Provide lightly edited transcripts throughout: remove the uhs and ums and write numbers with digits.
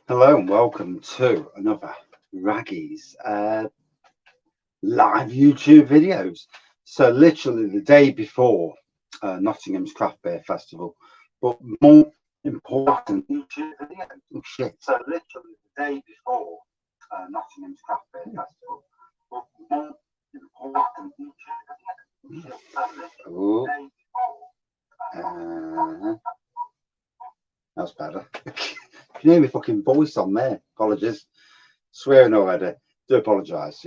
Hello and welcome to another Wraggys live YouTube videos. So literally the day before Nottingham's Craft Beer Festival, but more important YouTube video. Oh, shit. So literally the day before Nottingham's Craft Beer Festival, but more important YouTube video. So literally the day before. That's better. You hear me fucking voice on there. Apologies. Swearing already. Do apologise.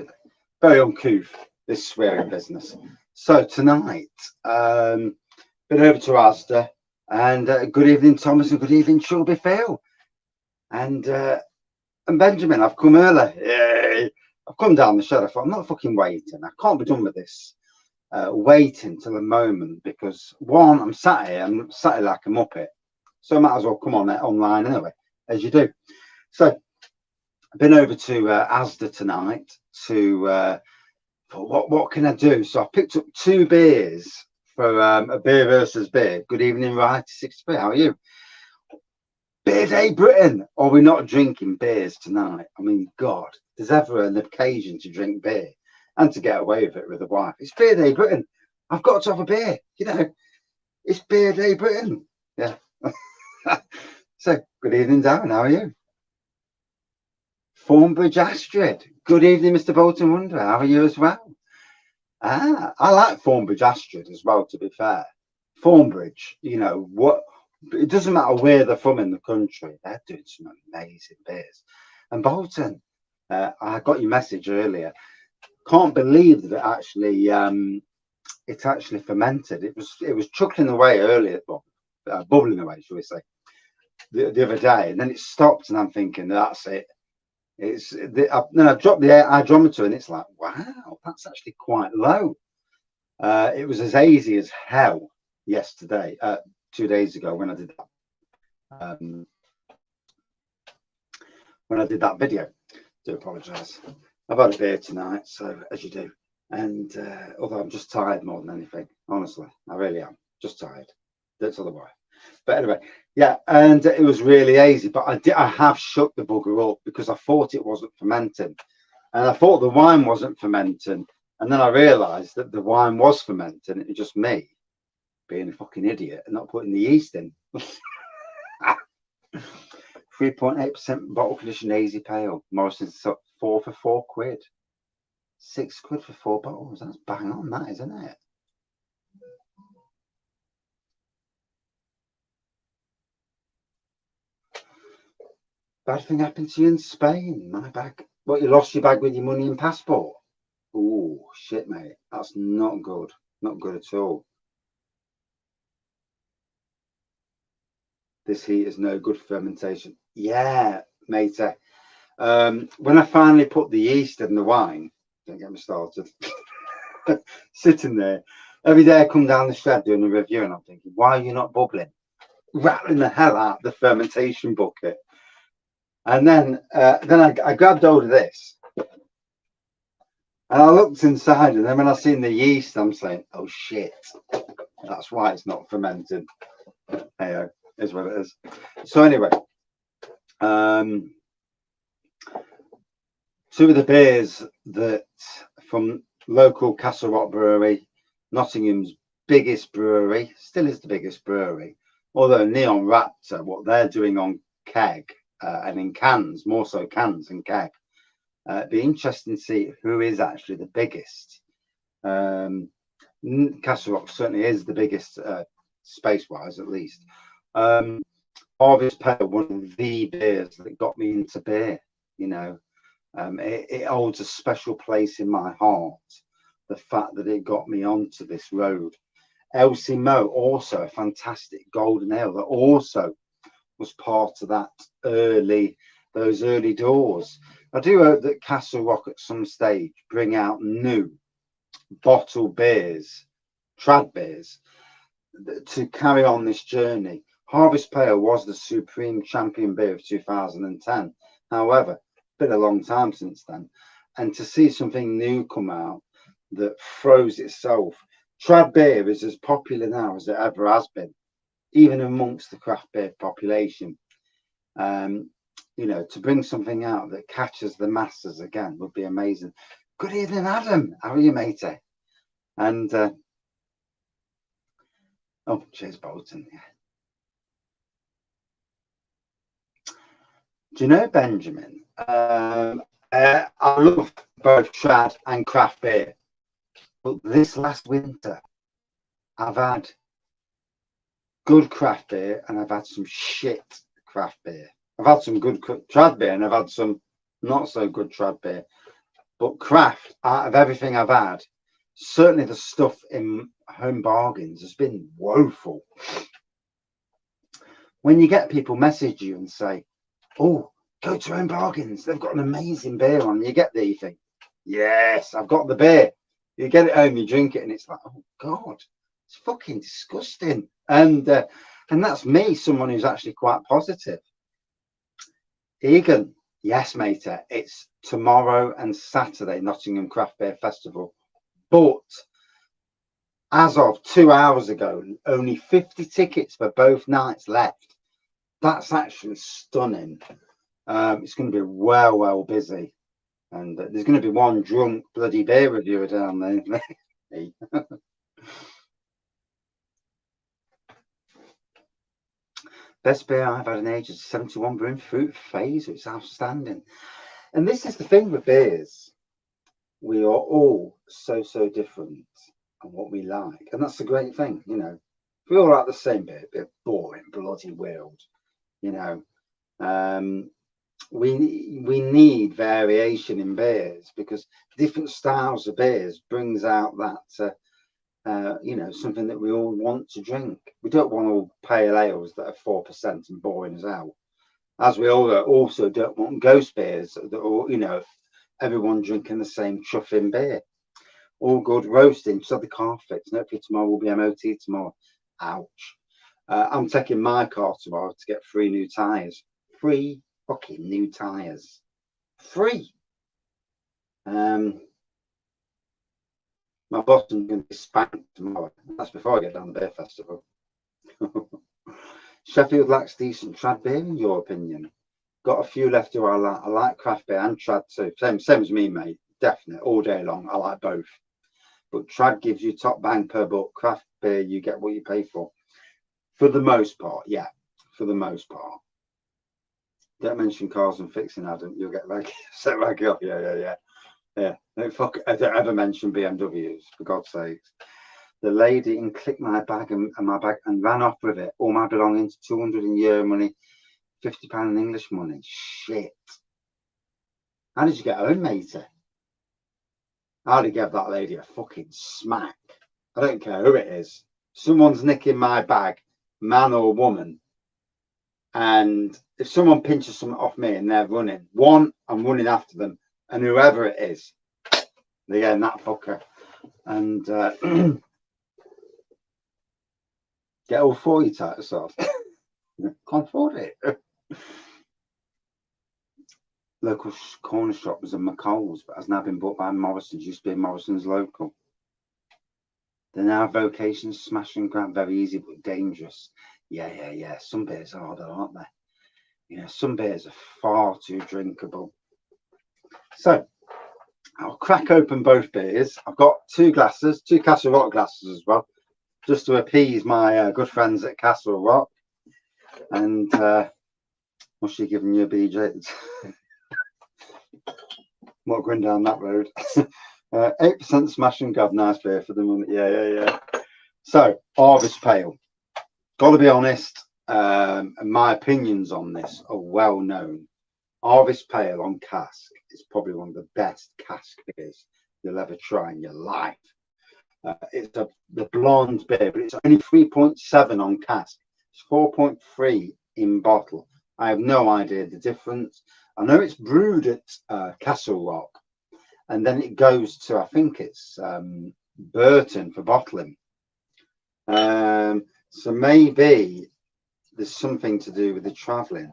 Very uncouth, this swearing business. So tonight, been over to Asda, and good evening, Thomas, and good evening, Chubby Phil. And Benjamin, I've come early. Yay. I've come down the shed. I thought, I'm not fucking waiting. I can't be done with this. Waiting till the moment because one, I'm sat like a muppet. So I might as well come on online anyway, as you do. So I've been over to Asda tonight to what can I do? So I picked up 2 beers for a beer versus beer. Good evening, right? 63. How are you? Beer Day Britain. Are we not drinking beers tonight? I mean, God, there's ever an occasion to drink beer and to get away with it with a wife. It's Beer Day Britain. I've got to have a beer. You know, it's Beer Day Britain. Yeah. So, good evening, Darren. How are you? Thornbridge Astrid. Good evening, Mr. Bolton Wonder. How are you as well? I like Thornbridge Astrid as well, to be fair. Thornbridge, you know, what? It doesn't matter where they're from in the country. They're doing some amazing beers. And Bolton, I got your message earlier. Can't believe that it actually fermented. It was chuckling away earlier, well, bubbling away, shall we say, the other day, and then it stopped, and I'm thinking that's it. Then I dropped the hydrometer, and it's like, wow, that's actually quite low. It was as hazy as hell yesterday, 2 days ago when I did that. When I did that video, do apologise. I've had a beer tonight, so as you do, and although I'm just tired more than anything, honestly, I really am just tired. That's otherwise. But anyway, yeah, and it was really hazy. But I have shook the bugger up because I thought it wasn't fermenting, and I thought the wine wasn't fermenting, and then I realised that the wine was fermenting. It was just me being a fucking idiot and not putting the yeast in. 3.8% bottle conditioned hazy pale. Morrison's 4 for £4. £6 for 4 bottles. That's bang on, that, isn't it? Bad thing happened to you in Spain. My bag. What, you lost your bag with your money and passport? Oh, shit, mate. That's not good. Not good at all. This heat is no good for fermentation. Yeah, mate. When I finally put the yeast in the wine, don't get me started, sitting there, every day I come down the shed doing a review and I'm thinking, why are you not bubbling? Rattling the hell out of the fermentation bucket. And then I grabbed hold of this and I looked inside, and then when I seen the yeast, I'm saying, oh shit, that's why it's not fermented. Hey, is what it is. So anyway, 2 of the beers that from local Castle Rock Brewery, Nottingham's biggest brewery, still is the biggest brewery, although Neon Raptor, what they're doing on keg and in cans, more so cans and keg, it'd be interesting to see who is actually the biggest. Castle Rock certainly is the biggest, space-wise at least. Harvest Pale, one of the beers that got me into beer, you know. It holds a special place in my heart, the fact that it got me onto this road. Elsie Mo, also a fantastic golden ale that also was part of those early doors. I do hope that Castle Rock at some stage bring out new bottle beers, trad beers, to carry on this journey. Harvest Pale was the supreme champion beer of 2010. However, it's been a long time since then. And to see something new come out that throws itself, trad beer is as popular now as it ever has been, even amongst the craft beer population. you know, to bring something out that catches the masses again would be amazing. Good evening, Adam. How are you, matey? And oh, cheers, Bolton. Yeah. Do you know, Benjamin? I love both trad and craft beer, but this last winter, I've had good craft beer and I've had some shit craft beer. I've had some good trad beer and I've had some not so good trad beer. But craft, out of everything I've had, certainly the stuff in Home Bargains has been woeful. When you get people message you and say, oh, go to Home Bargains, they've got an amazing beer on. You get there, you think, yes, I've got the beer. You get it home, you drink it, and it's like, oh God, it's fucking disgusting. And that's me, someone who's actually quite positive. Egan, yes, mate, it's tomorrow and Saturday, Nottingham Craft Beer Festival. But as of 2 hours ago, only 50 tickets for both nights left. That's actually stunning. It's going to be well busy. And there's going to be one drunk bloody beer reviewer down there. Best beer I've had in ages, 71 Brewing Fruit Phase. It's outstanding. And this is the thing with beers. We are all so different on what we like. And that's the great thing, you know. If we all like the same beer, a bit boring, bloody world, you know. We need variation in beers because different styles of beers brings out that you know, something that we all want to drink. We don't want all pale ales that are 4% and boring as hell, as we all also don't want ghost beers that are, you know, everyone drinking the same chuffing beer. All good roasting, just had the car fixed. Hopefully tomorrow will be MOT tomorrow. Ouch. I'm taking my car tomorrow to get 3 new tyres. 3 fucking new tyres. 3. My boss is going to be spanked tomorrow. That's before I get down the beer festival. Sheffield lacks decent trad beer, in your opinion? Got a few left who I like. I like craft beer and trad too. Same as me, mate. Definitely. All day long. I like both. But trad gives you top bang per buck. Craft beer, you get what you pay for. For the most part, yeah. For the most part. Don't mention cars and fixing, Adam. You'll get set back up. Yeah. No, fuck. I don't ever mention BMWs, for God's sakes. The lady clicked my bag and ran off with it. All my belongings, 200 in euro money, £50 in English money. Shit. How did you get home, matey? I'd have give that lady a fucking smack. I don't care who it is. Someone's nicking my bag, man or woman. And if someone pinches something off me and they're running, one, I'm running after them. And whoever it is, they're getting that fucker. And get all 40 titles off. Can't afford it. Local corner shop was a McColl's, but has now been bought by Morrison's. Used to be Morrison's local. They're now vocations, smash and grab, very easy but dangerous. Yeah. Some beers are harder, aren't they? You know, some beers are far too drinkable. So I'll crack open both beers. I've got 2 glasses, 2 Castle Rock glasses as well, just to appease my good friends at Castle Rock. And what's she giving you a BJ? Not going down that road. 8% smash and grab, nice beer for the moment. Yeah. So Harvest Pale. Got to be honest, my opinions on this are well known. Harvest Pale on cask is probably one of the best cask beers you'll ever try in your life. It's the blonde beer, but it's only 3.7 on cask. It's 4.3 in bottle. I have no idea the difference. I know it's brewed at Castle Rock, and then it goes to, I think it's Burton for bottling. So maybe there's something to do with the travelling.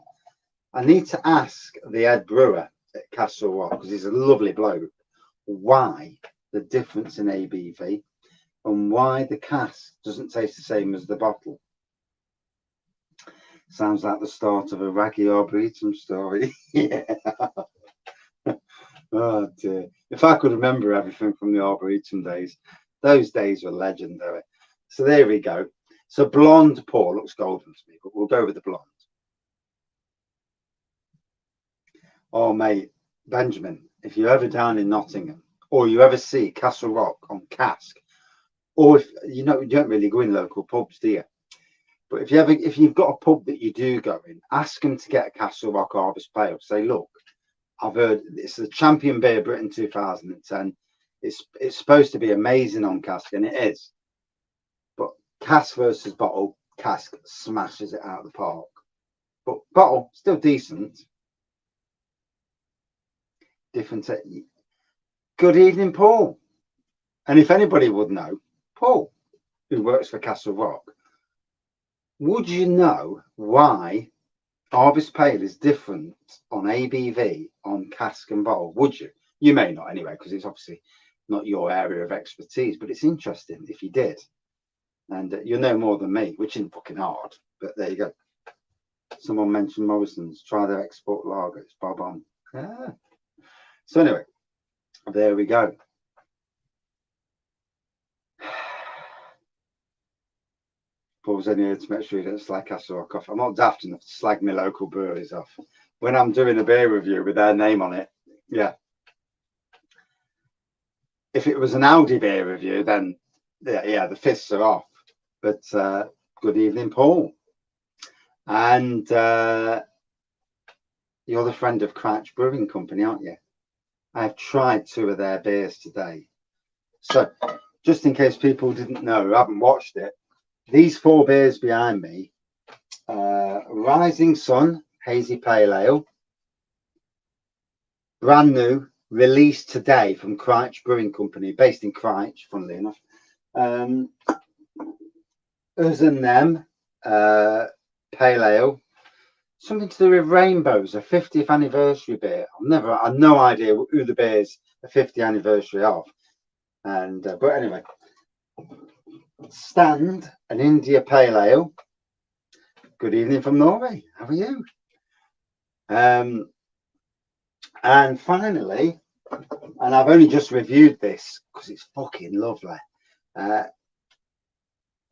I need to ask the head brewer at Castle Rock, because he's a lovely bloke, why the difference in ABV and why the cask doesn't taste the same as the bottle. Sounds like the start of a Wraggy Arboretum story. Yeah. Oh dear. If I could remember everything from the Arboretum days, those days were legendary. So there we go. So blonde Paul looks golden to me, but we'll go with the blonde. Oh mate, Benjamin, if you're ever down in Nottingham or you ever see Castle Rock on cask, or if you don't really go in local pubs, do you? But if you've got a pub that you do go in, ask them to get a Castle Rock Harvest Pale. Say, look, I've heard it's the champion beer Britain 2010. It's supposed to be amazing on cask, and it is. But cask versus bottle, cask smashes it out of the park. But bottle still decent. Different. Good evening, Paul. And if anybody would know, Paul, who works for Castle Rock, would you know why Harvest Pale is different on ABV on cask and bottle? Would you? You may not anyway, because it's obviously not your area of expertise, but it's interesting if you did. And you'll know more than me, which isn't fucking hard, but there you go. Someone mentioned Morrison's. Try their export lager. It's bob on. Yeah. So anyway, there we go. Paul's only here to make sure he doesn't slag Castle Rock off. I'm not daft enough to slag my local breweries off. When I'm doing a beer review with their name on it, yeah. If it was an Audi beer review, then yeah, the fists are off. But good evening, Paul. And you're the friend of Crouch Brewing Company, aren't you? I've tried 2 of their beers today. So just in case people didn't know, who haven't watched it, these 4 beers behind me, Rising Sun Hazy Pale Ale, brand new, released today from Crouch Brewing Company, based in Crouch, funnily enough. Us and Them Pale Ale, something to do with rainbows, a 50th anniversary beer. I have no idea who the beer's a 50th anniversary of. And but anyway, Stand, an India Pale Ale. Good evening from Norway. How are you? And finally, and I've only just reviewed this because it's fucking lovely.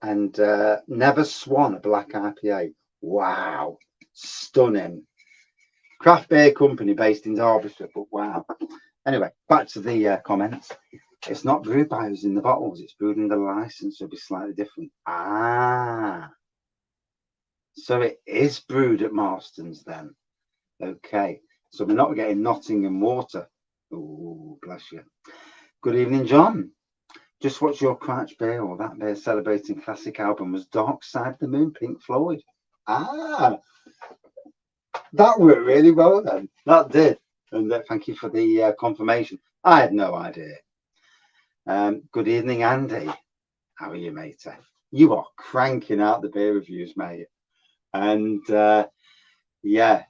Never Swan, a black IPA. Wow, stunning. Craft beer company based in Derbyshire, but wow. Anyway, back to the comments. It's not brewed by us in the bottles, it's brewed in the license, so it'll be slightly different. So it is brewed at Marston's then. Okay, so we're not getting Nottingham water. Oh, bless you. Good evening, John. Just watch your Crouch beer, or that beer celebrating classic album was Dark Side of the Moon, Pink Floyd. That worked really well then. That did. And thank you for the confirmation. I had no idea. Good evening, Andy. How are you, mate? You are cranking out the beer reviews, mate. And yeah,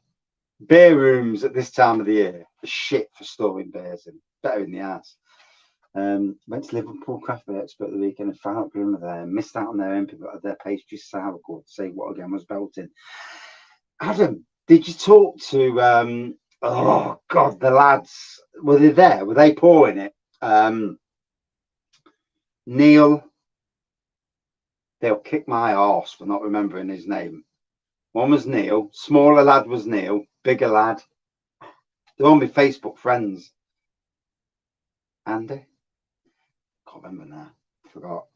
beer rooms at this time of the year are shit for storing beers in. Better in the ass. Went to Liverpool Craft Beer Expo at the weekend and found out Grimmer there. Missed out on their input of their pastry sour gourd. Say what again was belting. Adam, did you talk to oh god, the lads? Were they there? Were they pouring it? Neil, they'll kick my arse for not remembering his name. One was Neil, smaller lad was Neil, bigger lad. They're on my Facebook friends. Andy? Can't remember now. Forgot.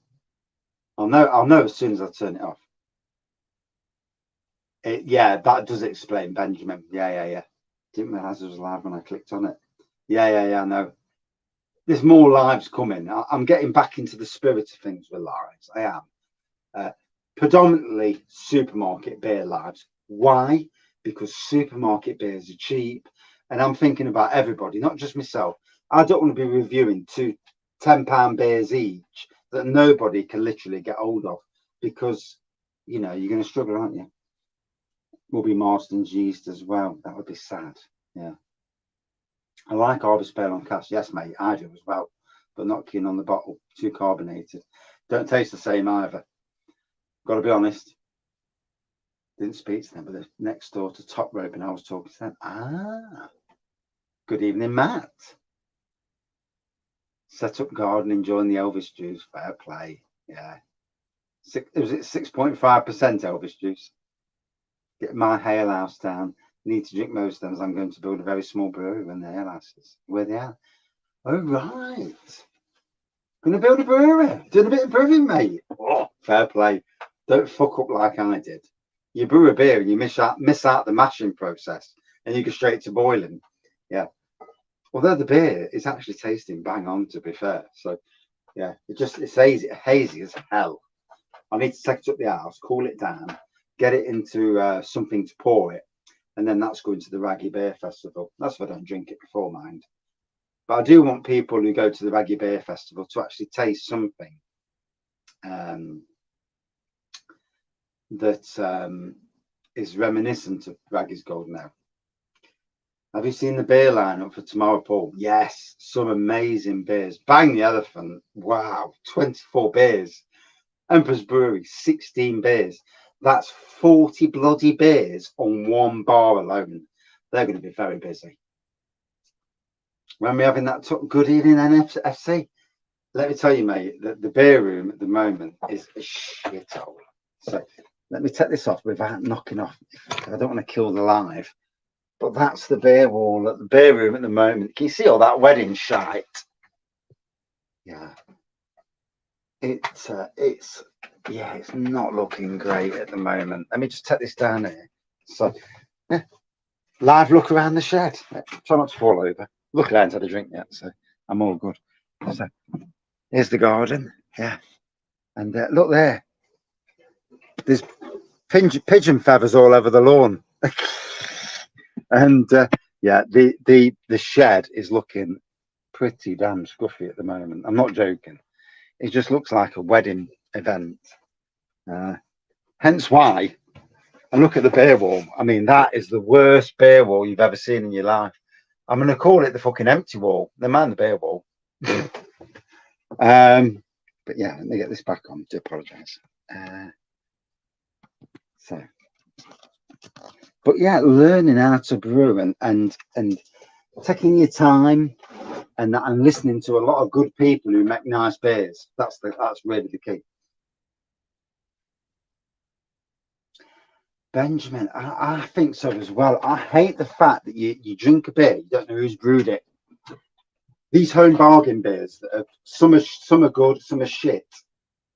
I'll know as soon as I turn it off. Yeah, that does explain Benjamin. Yeah. Didn't realise it was live when I clicked on it. Yeah, I know. There's more lives coming. I'm getting back into the spirit of things with lives. I am. Predominantly supermarket beer lives. Why? Because supermarket beers are cheap. And I'm thinking about everybody, not just myself. I don't want to be reviewing 2 £10 beers each that nobody can literally get hold of, because, you know, you're going to struggle, aren't you? Will be Marston's yeast as well. That would be sad. Yeah. I like Harvest Pale on cask. Yes, mate, I do as well, but not keen on the bottle. Too carbonated. Don't taste the same either. Got to be honest. Didn't speak to them, but they're next door to Taproom, and I was talking to them. Ah, good evening, Matt. Set up garden, enjoying the Elvis juice. Fair play. Yeah. Was it 6.5% Elvis juice? Get my ale house down. Need to drink most of them as I'm going to build a very small brewery when the ale house is where they are. Oh, right. Gonna build a brewery. Doing a bit of brewing, mate. Oh, fair play. Don't fuck up like I did. You brew a beer and you miss out the mashing process and you go straight to boiling. Yeah. Although the beer is actually tasting bang on, to be fair. So yeah, it's hazy as hell. I need to take it up the house, cool it down, get it into something to pour it, and then that's going to the Wraggy Beer Festival. That's if I don't drink it before, mind. But I do want people who go to the Wraggy Beer Festival to actually taste something that is reminiscent of Wraggy's Golden Ale. Have you seen the beer lineup for tomorrow, Paul? Yes, some amazing beers. Bang the Elephant. Wow, 24 beers. Emperor's Brewery, 16 beers. That's 40 bloody beers on one bar alone. They're going to be very busy. When we're having that good evening NFC, let me tell you, mate, that the beer room at the moment is a shithole. So let me take this off without knocking off. I don't want to kill the live. But that's the beer wall at the beer room at the moment. Can you see all that wedding shite? Yeah. It's not looking great at the moment. Let me just take this down here. So, yeah, live look around the shed. Try not to fall over. Luckily, I haven't had a drink yet, so I'm all good. So, here's the garden. Yeah, and look there. There's pigeon feathers all over the lawn. And yeah, the shed is looking pretty damn scruffy at the moment. I'm not joking. It just looks like a wedding event. Hence why, and look at the beer wall. I mean, that is the worst beer wall you've ever seen in your life. I'm going to call it the fucking empty wall. Never mind the beer wall. But yeah, let me get this back on. I do apologise. But yeah, learning how to brew and taking your time and listening to a lot of good people who make nice beers. That's really the key. Benjamin, I think so as well. I hate the fact that you drink a beer, you don't know who's brewed it. These home bargain beers, some are good, some are shit.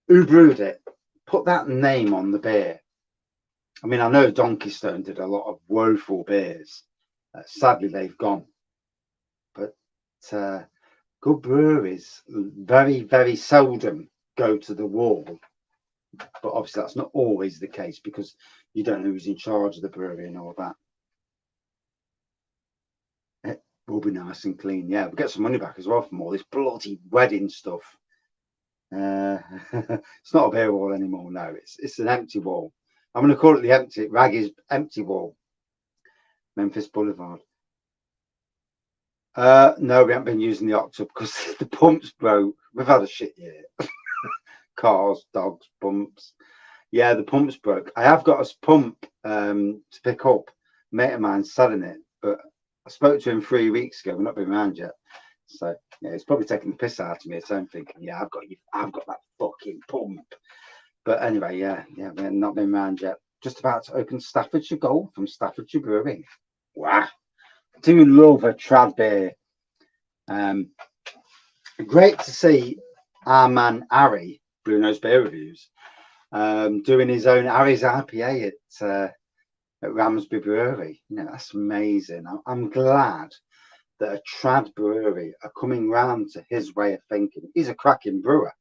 Who brewed it? Put that name on the beer. I mean, I know Donkey Stone did a lot of woeful beers. Sadly, they've gone. But good breweries very, very seldom go to the wall. But obviously, that's not always the case because you don't know who's in charge of the brewery and all that. It will be nice and clean. Yeah, we'll get some money back as well from all this bloody wedding stuff. It's not a beer wall anymore. No, it's an empty wall. I'm going to call it the Wraggys empty wall. Memphis Boulevard. No, we haven't been using the Octa because the pumps broke. We've had a shit year. Cars, dogs, pumps. Yeah, the pumps broke. I have got a pump to pick up. A mate of mine selling it, but I spoke to him 3 weeks ago. We've not been around yet. So yeah, he's probably taking the piss out of me. So I'm thinking, yeah, I've got that fucking pump. But anyway, yeah, we've not been around yet. Just about to open Staffordshire Gold from Staffordshire Brewery. Wow. I do love a trad beer. Great to see our man Harry, Blue Nose Beer Reviews, doing his own Harry's IPA at Ramsby Brewery. You know, that's amazing. I'm glad that a trad brewery are coming round to his way of thinking. He's a cracking brewer.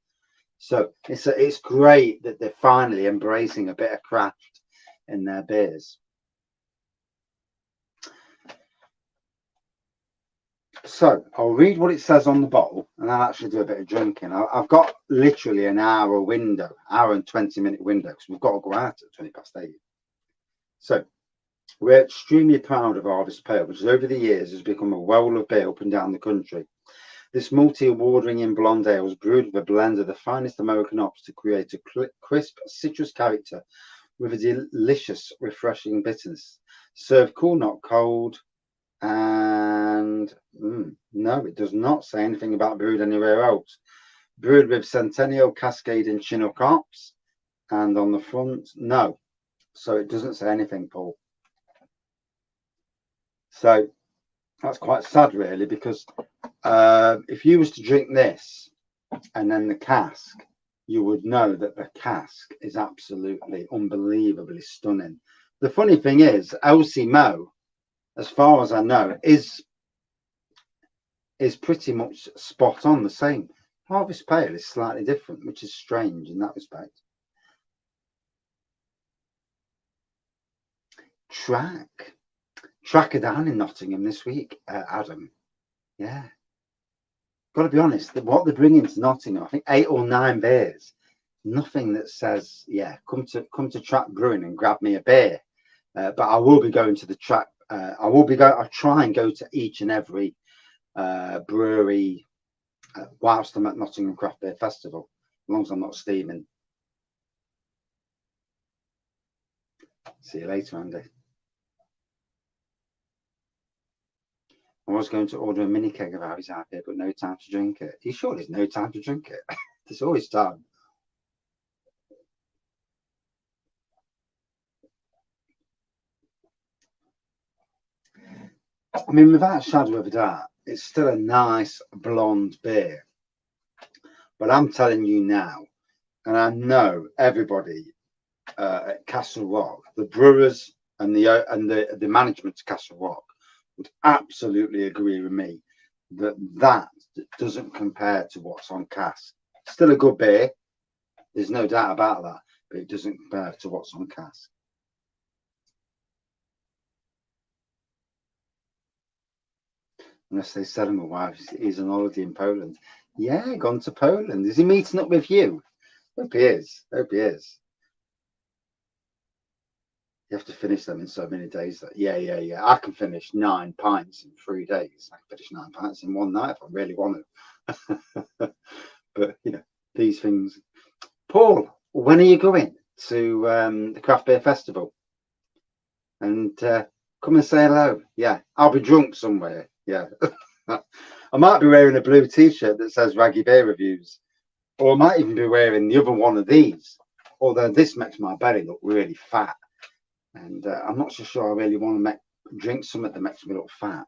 So it's great that they're finally embracing a bit of craft in their beers. So I'll read what it says on the bottle and I'll actually do a bit of drinking. I've got literally an hour and 20-minute window because we've got to go out at 8:20. So we're extremely proud of Harvest Pale, which over the years has become a well of beer up and down the country. This multi-award-winning blonde ale was brewed with a blend of the finest American hops to create a crisp citrus character with a delicious, refreshing bitterness. Served cool, not cold. And no, it does not say anything about brewed anywhere else. Brewed with Centennial, Cascade, and Chinook hops. And on the front, no. So it doesn't say anything, Paul. So that's quite sad, really, because if you was to drink this and then the cask, you would know that the cask is absolutely unbelievably stunning. The funny thing is, Elsie Mo, as far as I know, is pretty much spot on the same. Harvest Pale is slightly different, which is strange in that respect. Tracker down in Nottingham this week, Adam. Yeah. Got to be honest, what they're bringing to Nottingham, I think 8 or 9 beers. Nothing that says, yeah, come to Track Brewing and grab me a beer. But I will be going to the track. I'll try and go to each and every brewery whilst I'm at Nottingham Craft Beer Festival, as long as I'm not steaming. See you later, Andy. I was going to order a mini keg of ours out here, but no time to drink it. Are you sure there's no time to drink it? There's always time. I mean, without a shadow of a doubt, it's still a nice blonde beer. But I'm telling you now, and I know everybody at Castle Rock, the brewers and the management of Castle Rock would absolutely agree with me that doesn't compare to what's on cask. Still a good beer, there's no doubt about that, but it doesn't compare to what's on cask. Unless they sell him a wife, he's on holiday in Poland. Yeah, gone to Poland. Is he meeting up with you? Hope he is. Hope he is. You have to finish them in so many days. Yeah. I can finish 9 pints in 3 days. I can finish 9 pints in one night if I really want to. But you know, these things. Paul, when are you going to the Craft Beer Festival? And come and say hello. Yeah, I'll be drunk somewhere. Yeah. I might be wearing a blue t-shirt that says Wraggy Beer Reviews, or I might even be wearing the other one of these, although this makes my belly look really fat, and I'm not so sure I really want to drink something that makes me look fat.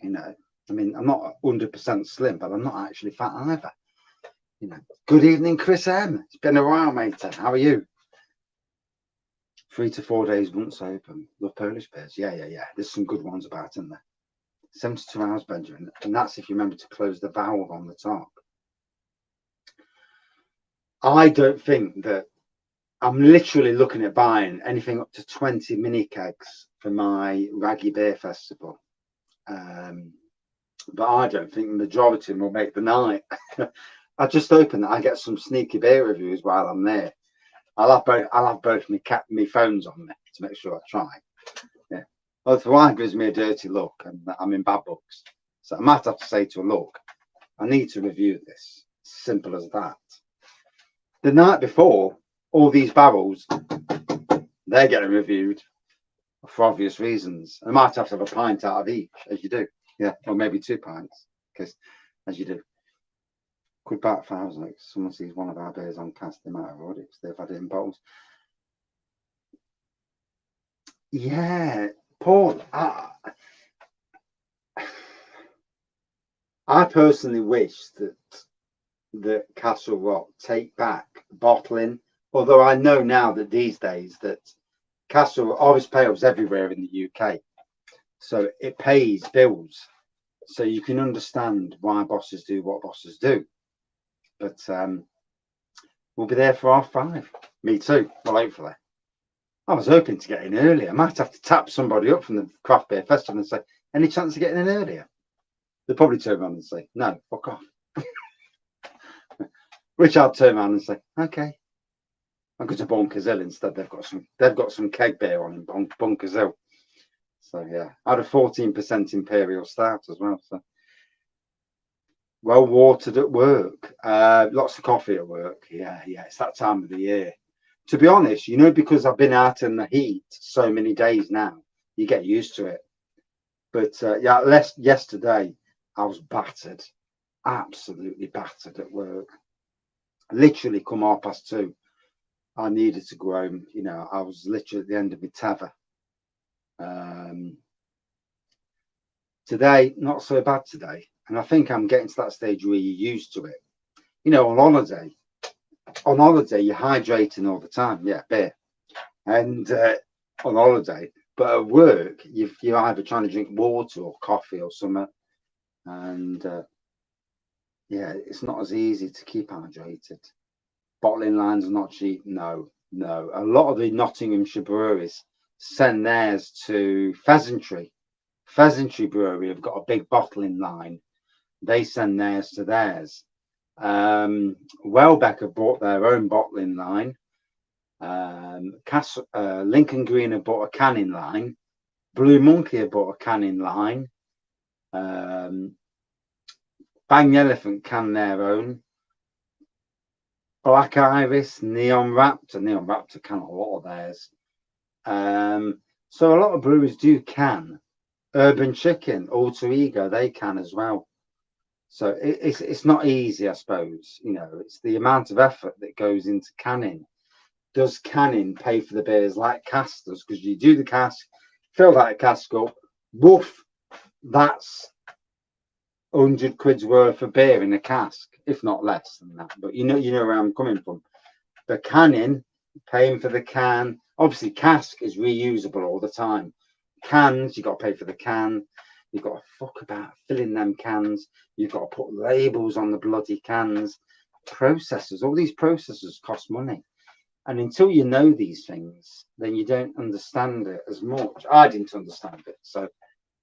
You know, I mean, I'm not 100% slim, but I'm not actually fat either. You know. Good evening, Chris M. It's been a while, mate. How are you? 3 to 4 days once open. Love Polish beers. Yeah. There's some good ones about, isn't there? 72 hours, Benjamin, and that's if you remember to close the valve on the top. I don't think that I'm literally looking at buying anything up to 20 mini kegs for my Wraggy Beer Festival. But I don't think the majority of them will make the night. I just hoping that I get some sneaky beer reviews while I'm there. I'll have both my phones on me to make sure I try. Yeah. Otherwise, it gives me a dirty look, and I'm in bad books. So I might have to say to her, look, I need to review this. Simple as that. The night before, all these barrels, they're getting reviewed for obvious reasons. I might have to have a pint out of each, as you do. Yeah, or maybe 2 pints, because as you do. Could bat 1,000 if someone sees one of our beers on cast, they might have already, because they've had it in bottles. Yeah, Paul, I personally wish that Castle Rock take back bottling, although I know now that these days that Castle Harvest Pale's everywhere in the UK, so it pays bills, so you can understand why bosses do what bosses do. But we'll be there for 5:30. Me too. Well, hopefully. I was hoping to get in earlier. I might have to tap somebody up from the Craft Beer Festival and say, any chance of getting in earlier? They'll probably turn around and say, no, fuck off. Which I'll turn around and say, okay. I'll go to Bunkers Hill instead. They've got some keg beer on in Bunkers Hill. So yeah, I had a 14% Imperial Stout as well. So well watered at work. Lots of coffee at work. Yeah, it's that time of the year. to be honest, you know, because I've been out in the heat so many days now, you get used to it. But yeah, yesterday I was battered, absolutely battered at work. Literally come 2:30. I needed to go home. You know, I was literally at the end of my tether. Today, not so bad today. And I think I'm getting to that stage where you're used to it. You know, on holiday, you're hydrating all the time. Yeah, beer. And on holiday, but at work, you're either trying to drink water or coffee or something. And yeah, it's not as easy to keep hydrated. Bottling lines are not cheap. No. A lot of the Nottinghamshire breweries send theirs to Pheasantry. Pheasantry Brewery have got a big bottling line. They send theirs to theirs. Welbeck have bought their own bottling line. Lincoln Green have bought a canning line. Blue Monkey have bought a canning line. Bang Elephant can their own. Black Iris, Neon Raptor can a lot of theirs. So a lot of brewers do can. Urban Chicken, Alter Ego, they can as well. So it's not easy, I suppose. You know, it's the amount of effort that goes into canning. Does canning pay for the beers like cask does? Because you do the cask, fill that cask up, woof, that's 100 quid's worth of beer in a cask, if not less than that. But you know where I'm coming from. The canning, paying for the can. Obviously, cask is reusable all the time. Cans, you got to pay for the can. You've got to fuck about filling them cans. You've got to put labels on the bloody cans. Processors, all these processors cost money. And until you know these things, then you don't understand it as much. I didn't understand it. So,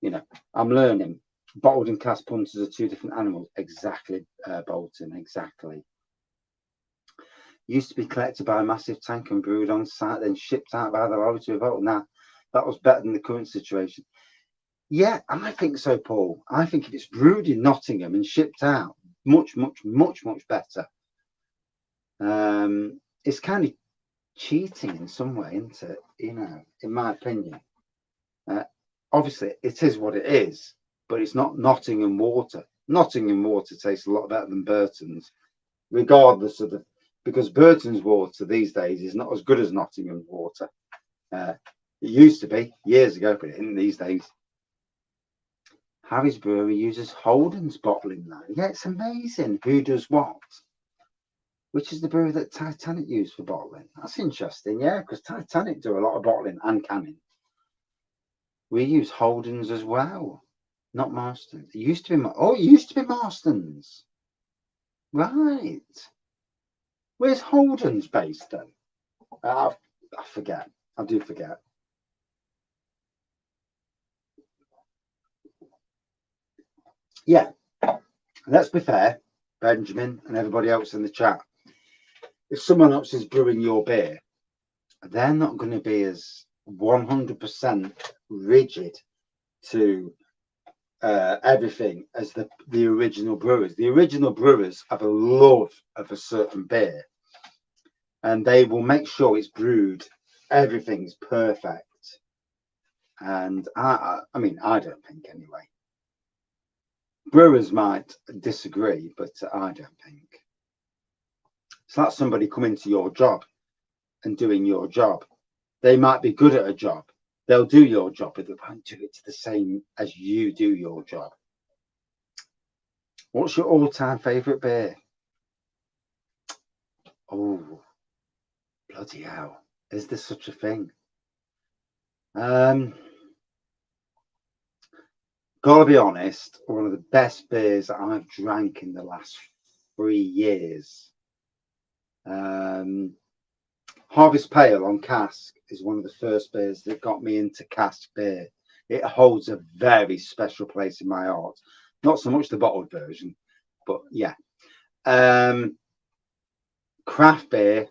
you know, I'm learning. Bottled and cask punters are two different animals. Exactly, Bolton, exactly. Used to be collected by a massive tank and brewed on site, then shipped out by the lorry to a vault. Now, that was better than the current situation. Yeah, I think so, Paul. I think if it's brewed in Nottingham and shipped out, much better. It's kind of cheating in some way, isn't it? You know, in my opinion. Obviously, it is what it is, but it's not Nottingham water. Nottingham water tastes a lot better than Burton's, regardless of because Burton's water these days is not as good as Nottingham water. It used to be years ago, but in these days. Harry's Brewery uses Holden's bottling line. Yeah, it's amazing who does what. Which is the brewery that Titanic used for bottling? That's interesting, yeah, because Titanic do a lot of bottling and canning. We use Holden's as well, not Marston's. It used to be it used to be Marston's. Right. Where's Holden's based then? I forget. I do forget. Yeah, let's be fair, Benjamin and everybody else in the chat. If someone else is brewing your beer, they're not going to be as 100% rigid to everything as the original brewers. The original brewers have a love of a certain beer, and they will make sure it's brewed, everything's perfect. And I mean, I don't think anyway. Brewers might disagree, but I don't think. It's like somebody coming to your job and doing your job. They might be good at a job. They'll do your job, but they won't do it to the same as you do your job. What's your all-time favourite beer? Oh, bloody hell. Is there such a thing? Gotta be honest, one of the best beers that I've drank in the last 3 years. Harvest Pale on cask is one of the first beers that got me into cask beer. It holds a very special place in my heart. Not so much the bottled version, but yeah. Craft beer,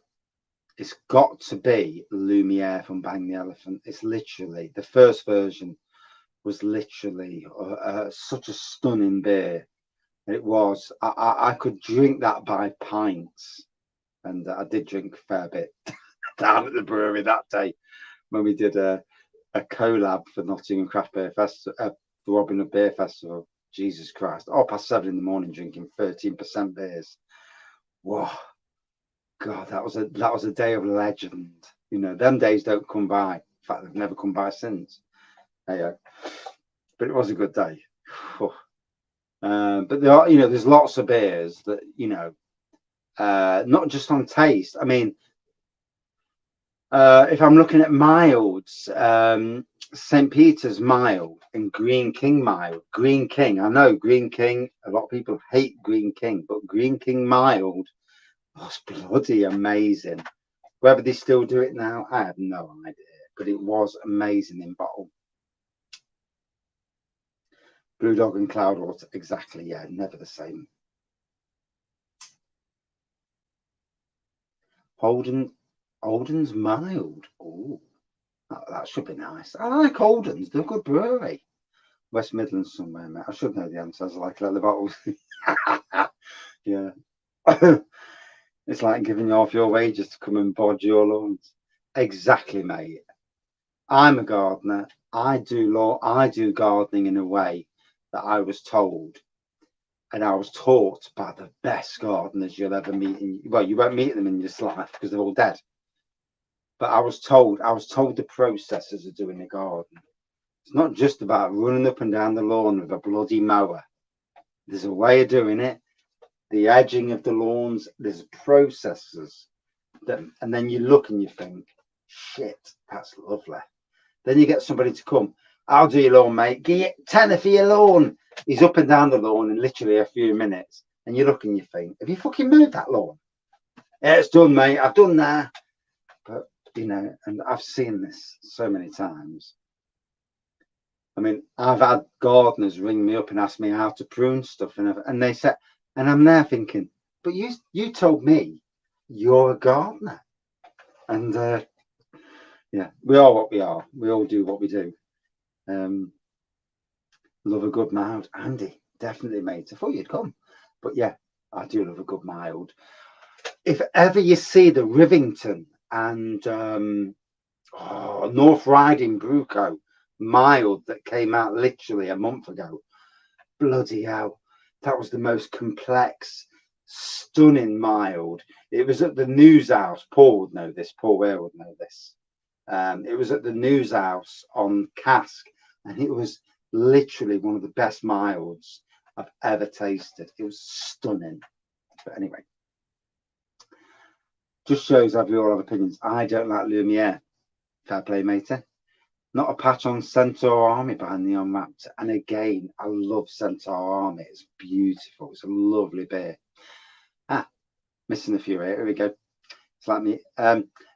it's got to be Lumiere from Bang the Elephant. It's literally, the first version was literally such a stunning beer. It was, I could drink that by pints, and I did drink a fair bit. down at the brewery that day when we did a collab for Nottingham Craft Beer Festival, the Robin Hood Beer Festival. Jesus Christ, 7:30 in the morning drinking 13% beers. Whoa, God, that was a day of legend. You know, them days don't come by. In fact, they've never come by since. Hey, but it was a good day. But there are, there's lots of beers that, not just on taste. I mean, if I'm looking at milds, St. Peter's mild and Green King mild. Green King, I know Green King, a lot of people hate Green King, but Green King mild was bloody amazing. Whether they still do it now, I have no idea, but it was amazing in bottle. Blue Dog and Cloudwater, exactly, yeah, never the same. Holden's mild. Oh, that should be nice. I like Holden's. They're a good brewery. West Midlands somewhere, mate. I should know the answers. I like the bottles. Yeah. It's like giving you half your wages to come and bodge your lawns. Exactly, mate. I'm a gardener. I do gardening in a way that I was told, and I was taught by the best gardeners you'll ever meet. Well, you won't meet them in this life because they're all dead. But I was told the processes of doing a garden. It's not just about running up and down the lawn with a bloody mower. There's a way of doing it. The edging of the lawns, there's processes and then you look and you think, shit, that's lovely. Then you get somebody to come, I'll do your lawn, mate. Give you tenner for your lawn. He's up and down the lawn in literally a few minutes. And you look and you think, have you fucking mowed that lawn? Yeah, it's done, mate. I've done that. But, and I've seen this so many times. I mean, I've had gardeners ring me up and ask me how to prune stuff. And they said, and I'm there thinking, but you told me you're a gardener. And yeah, we are what we are. We all do what we do. Love a good mild. Andy, definitely, mate. I thought you'd come. But yeah, I do love a good mild. If ever you see the Rivington and North Riding Bruco mild that came out literally a month ago, bloody hell, that was the most complex, stunning mild. It was at the News House. Paul would know this. Paul Ware would know this. It was at the News House on Cask, and it was literally one of the best milds I've ever tasted. It was stunning. But anyway, just shows how we all have opinions. I don't like Lumiere. Fair play, matey. Not a patch on Centaur Army by Neon Raptor. And again, I love Centaur Army. It's beautiful. It's a lovely beer. Missing a few here. Here we go. It's like me.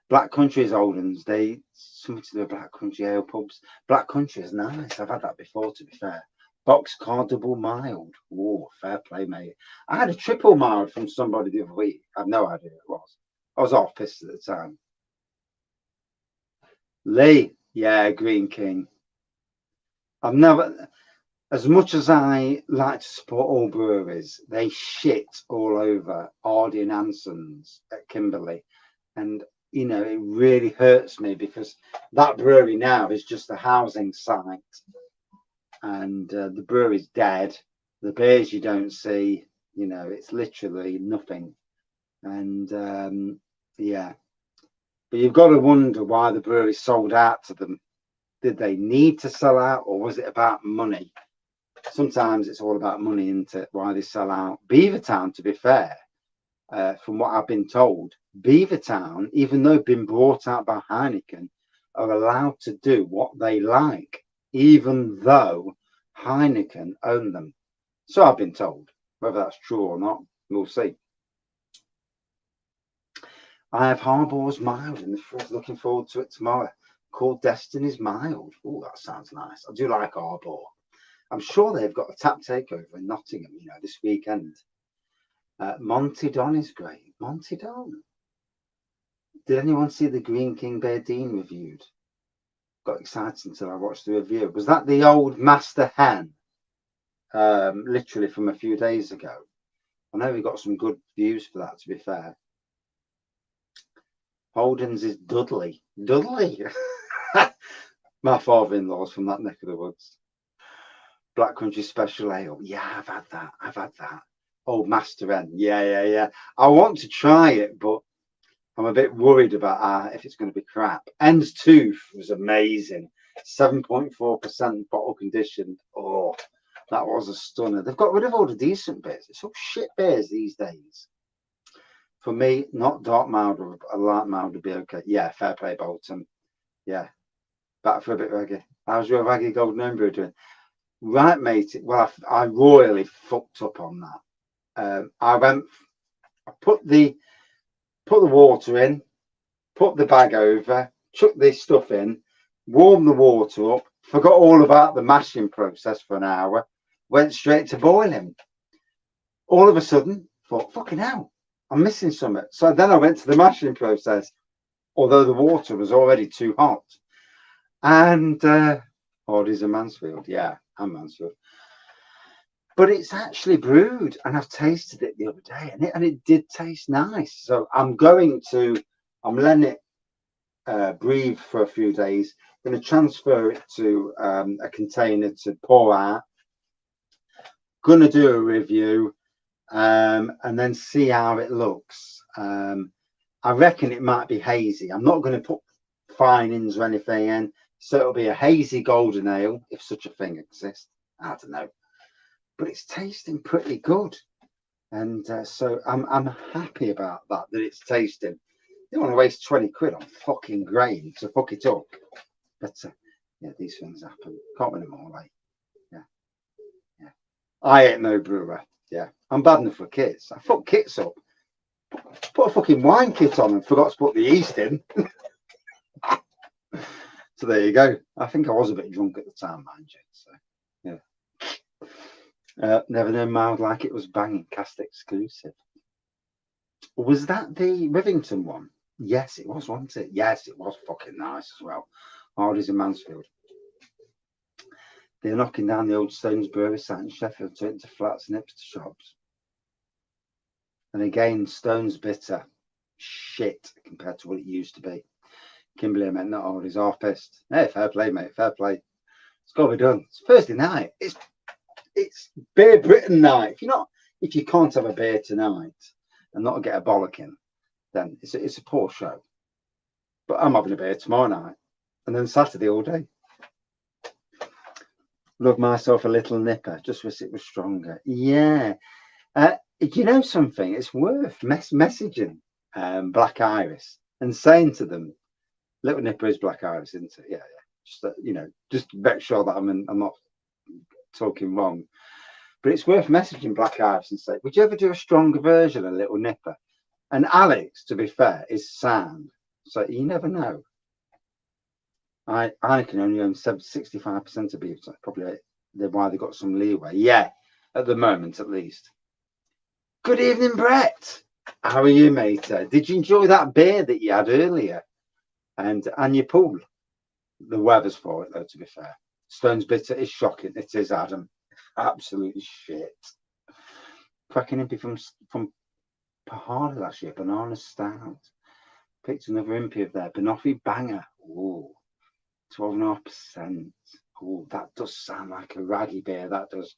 Black Country is Oldens. They something to do with Black Country ale pubs. Black Country is nice. I've had that before, to be fair. Boxcar double mild. Oh, fair play, mate. I had a triple mild from somebody the other week. I've no idea who it was. I was half pissed at the time. Lee, yeah, Green King. I've never, as much as I like to support all breweries, they shit all over Hardy and Anson's at Kimberley. And, it really hurts me because that brewery now is just a housing site. And the brewery's dead. The beers you don't see, it's literally nothing. And yeah, but you've got to wonder why the brewery sold out to them. Did they need to sell out, or was it about money? Sometimes it's all about money, isn't it? Why they sell out. Beavertown, to be fair, from what I've been told, Beavertown, even though been brought out by Heineken, are allowed to do what they like, even though Heineken own them. So I've been told. Whether that's true or not, we'll see. I have Harbour's mild in the fridge. Looking forward to it tomorrow. Called Destiny's Mild. Oh, that sounds nice. I do like Harbour. I'm sure they've got a tap takeover in Nottingham, this weekend. Monty Don is great. Monty Don. Did anyone see the Green King Bear Dean reviewed? Got excited until I watched the review. Was that the old Master Hen? Literally from a few days ago. I know we got some good views for that, to be fair. Holden's is Dudley. Dudley. My father-in-law's from that neck of the woods. Black Country Special Ale. Yeah, I've had that. I've had that. Old Master N. Yeah. I want to try it, but I'm a bit worried about if it's going to be crap. N's Tooth was amazing. 7.4% bottle conditioned. Oh, that was a stunner. They've got rid of all the decent beers. It's all shit beers these days. For me, not dark mild or a light mild would be okay. Yeah, fair play, Bolton. Yeah, back for a bit, Wraggy. How's your Wraggy Golden Embryo doing? Right, mate. Well, I royally fucked up on that. I put the water in, put the bag over, chuck this stuff in, warm the water up, forgot all about the mashing process for an hour, went straight to boiling. All of a sudden, thought, fucking hell, I'm missing something. So then I went to the mashing process, although the water was already too hot. And Hardy's and Mansfield, yeah, and Mansfield. But it's actually brewed, and I've tasted it the other day, and it did taste nice. So I'm letting it breathe for a few days. I'm going to transfer it to a container to pour out. Going to do a review, and then see how it looks. I reckon it might be hazy. I'm not going to put finings or anything in, so it'll be a hazy golden ale, if such a thing exists. I don't know, but it's tasting pretty good, and so I'm happy about that it's tasting. You don't want to waste 20 quid on fucking grain to fuck it up, but yeah, these things happen. Can't win them all, right? Yeah. I ain't no brewer. Yeah, I'm bad enough for kits. I fuck kits up. Put a fucking wine kit on and forgot to put the yeast in. So there you go. I think I was a bit drunk at the time, mind you. So yeah. Never known mild like it was banging. Cast exclusive. Was that the Rivington one? Yes, it was, wasn't it? Yes, it was fucking nice as well. Hardy's in Mansfield. They're knocking down the old Stones Brewery site in Sheffield, turning into flats and hipster shops. And again, Stones bitter shit compared to what it used to be. Kimberley, I meant not Hardy's, half pissed. Hey, fair play, mate, fair play. It's got to be done. It's Thursday night. It's Beer Britain night. If you can't have a beer tonight and not get a bollocking, then it's a poor show. But I'm having a beer tomorrow night, and then Saturday all day. Love myself a little nipper, just wish it was stronger. Yeah. You know something? It's worth messaging Black Iris and saying to them, little nipper is Black Iris, isn't it? Yeah. Just just make sure that I'm not talking wrong. But it's worth messaging Black Iris and say, would you ever do a stronger version of Little Nipper? And Alex, to be fair, is sound. So you never know. I can only own 65% of beef. So probably why they got some leeway. Yeah, at the moment at least. Good evening, Brett. How are you, mate? Did you enjoy that beer that you had earlier? And your pool? The weather's for it, though, to be fair. Stone's bitter is shocking. It is, Adam. Absolutely shit. Cracking impy from Pahana last year. Banana stout. Picked another impy of there. Banoffee banger. Ooh. 12.5%. Oh, that does sound like a Wraggy beer. That does.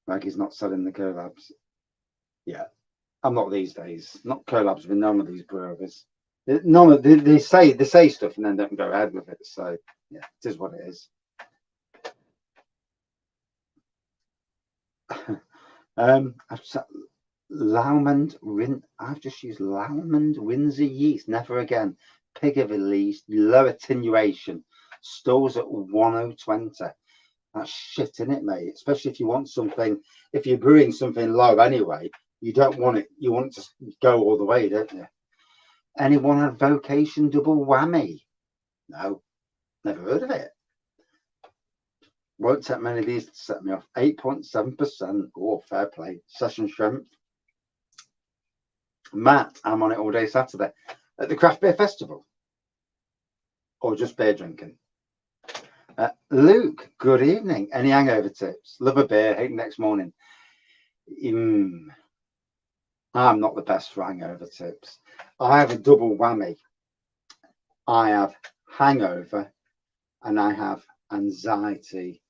Wraggy's not selling the collabs. Yeah, I'm not these days. Not collabs with none of these breweries. They say stuff and then don't go ahead with it. So yeah, it is what it is. I've just used Laumand Windsor yeast. Never again. Pig of release, low attenuation, stores at 1020. That's shit in it, mate. Especially if you want something, if you're brewing something low anyway, you don't want it, you want it to go all the way, don't you? Anyone had Vocation double whammy? No, never heard of it. Won't take many of these to set me off. 8.7%. Oh, fair play. Session strength. Matt, I'm on it all day Saturday. At the Craft Beer Festival? Or just beer drinking? Luke, good evening. Any hangover tips? Love a beer, hate next morning. I'm not the best for hangover tips. I have a double whammy. I have hangover and I have anxiety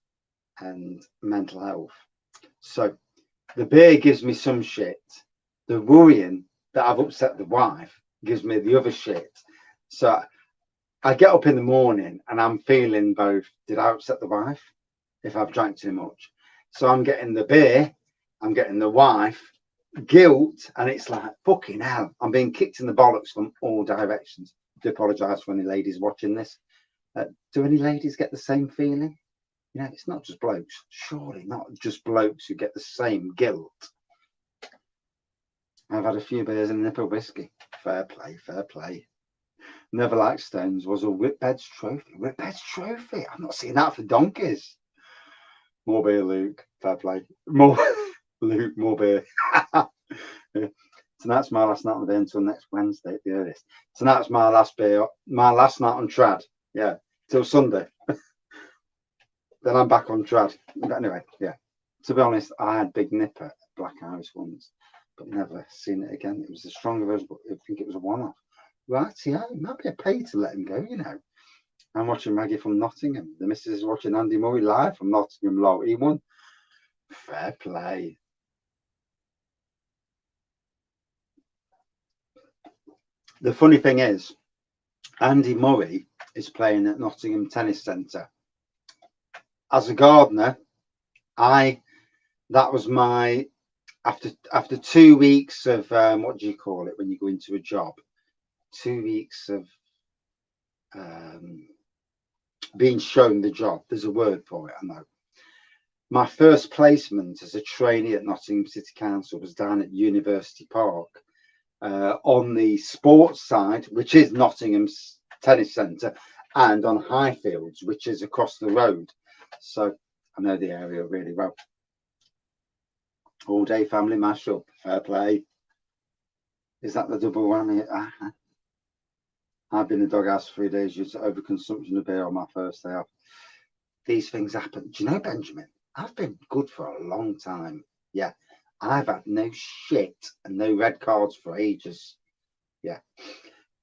and mental health. So the beer gives me some shit. The worrying that I've upset the wife gives me the other shit. So I get up in the morning and I'm feeling both, did I upset the wife if I've drank too much? So I'm getting the beer, I'm getting the wife, guilt, and it's like, fucking hell, I'm being kicked in the bollocks from all directions. I do apologise for any ladies watching this. Do any ladies get the same feeling? You know, it's not just blokes. Surely not just blokes who get the same guilt. I've had a few beers and a nip of whiskey. Fair play, fair play. Never Like Stones was a Whitbed's trophy. Whitbed's trophy. I've not seen that for donkeys. More beer, Luke. Fair play. More Luke, more beer. Yeah. Tonight's my last night on the beer until next Wednesday at the earliest. Tonight's my last beer, my last night on trad. Yeah, till Sunday. Then I'm back on trad. But anyway, yeah. To be honest, I had Big Nipper at Black Iris once, but never seen it again. It was a stronger version, but I think it was a one-off. Right, yeah, it might be a pay to let him go, you know. I'm watching Maggie from Nottingham. The missus is watching Andy Murray live from Nottingham Low. He won. Fair play. The funny thing is, Andy Murray is playing at Nottingham Tennis Centre. As a gardener, that was my after 2 weeks of what do you call it when you go into a job? 2 weeks of being shown the job. There's a word for it, I know. My first placement as a trainee at Nottingham City Council was down at University Park on the sports side, which is Nottingham's Tennis Centre, and on Highfields, which is across the road. So I know the area really well. All day family mashup. Fair play. Is that the double whammy? I've been in the doghouse for 3 days due to overconsumption of beer on my first day off. These things happen. Do you know, Benjamin? I've been good for a long time. Yeah. I've had no shit and no red cards for ages. Yeah.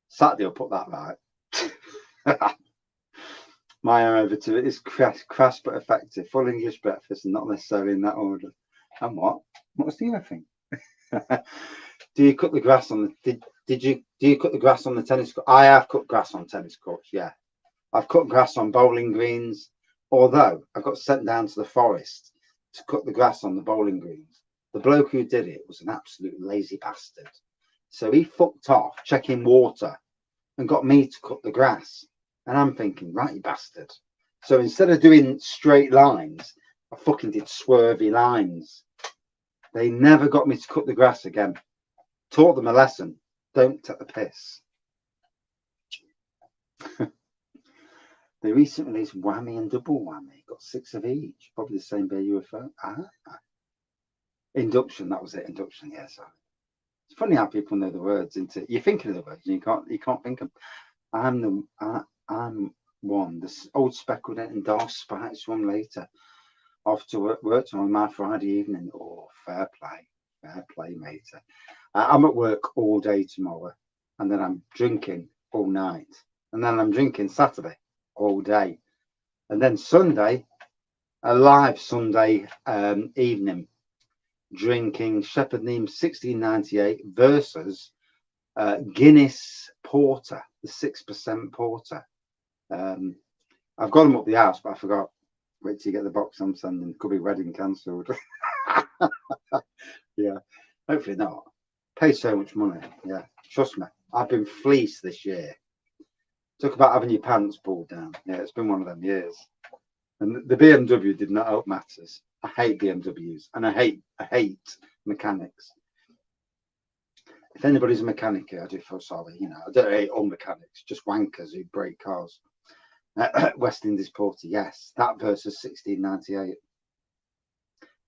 Saturday will put that right. My over to it is crass but effective. Full English breakfast and not necessarily in that order. And what? What's the other thing? Do you cut the grass on the do you cut the grass on the tennis court? I have cut grass on tennis courts, yeah. I've cut grass on bowling greens, although I got sent down to the forest to cut the grass on the bowling greens. The bloke who did it was an absolute lazy bastard. So he fucked off checking water and got me to cut the grass. And I'm thinking, right, you bastard. So instead of doing straight lines, I fucking did swervy lines. They never got me to cut the grass again. Taught them a lesson. Don't take the piss. They recently released Whammy and Double Whammy. Got 6 of each. Probably the same beer you refer. Induction, that was it. Induction, yeah. So it's funny how people know the words. You're thinking of the words and you can't think of them. I'm one. This old speckled and dark spikes one later. Off to work on my Friday evening. Oh, fair play, mate. I'm at work all day tomorrow, and then I'm drinking all night, and then I'm drinking Saturday all day, and then Sunday, a live Sunday evening, drinking Shepherd Neame 1698 versus Guinness Porter, the 6% Porter. I've got them up the house, but I forgot. Wait till you get the box I'm sending. Could be wedding cancelled. Yeah, hopefully not. Pay so much money. Yeah, trust me. I've been fleeced this year. Talk about having your pants pulled down. Yeah, it's been one of them years. And the BMW did not help matters. I hate BMWs and I hate mechanics. If anybody's a mechanic here, I do feel sorry. You know, I don't hate all mechanics, just wankers who break cars. West Indies Porter, yes, that versus 1698.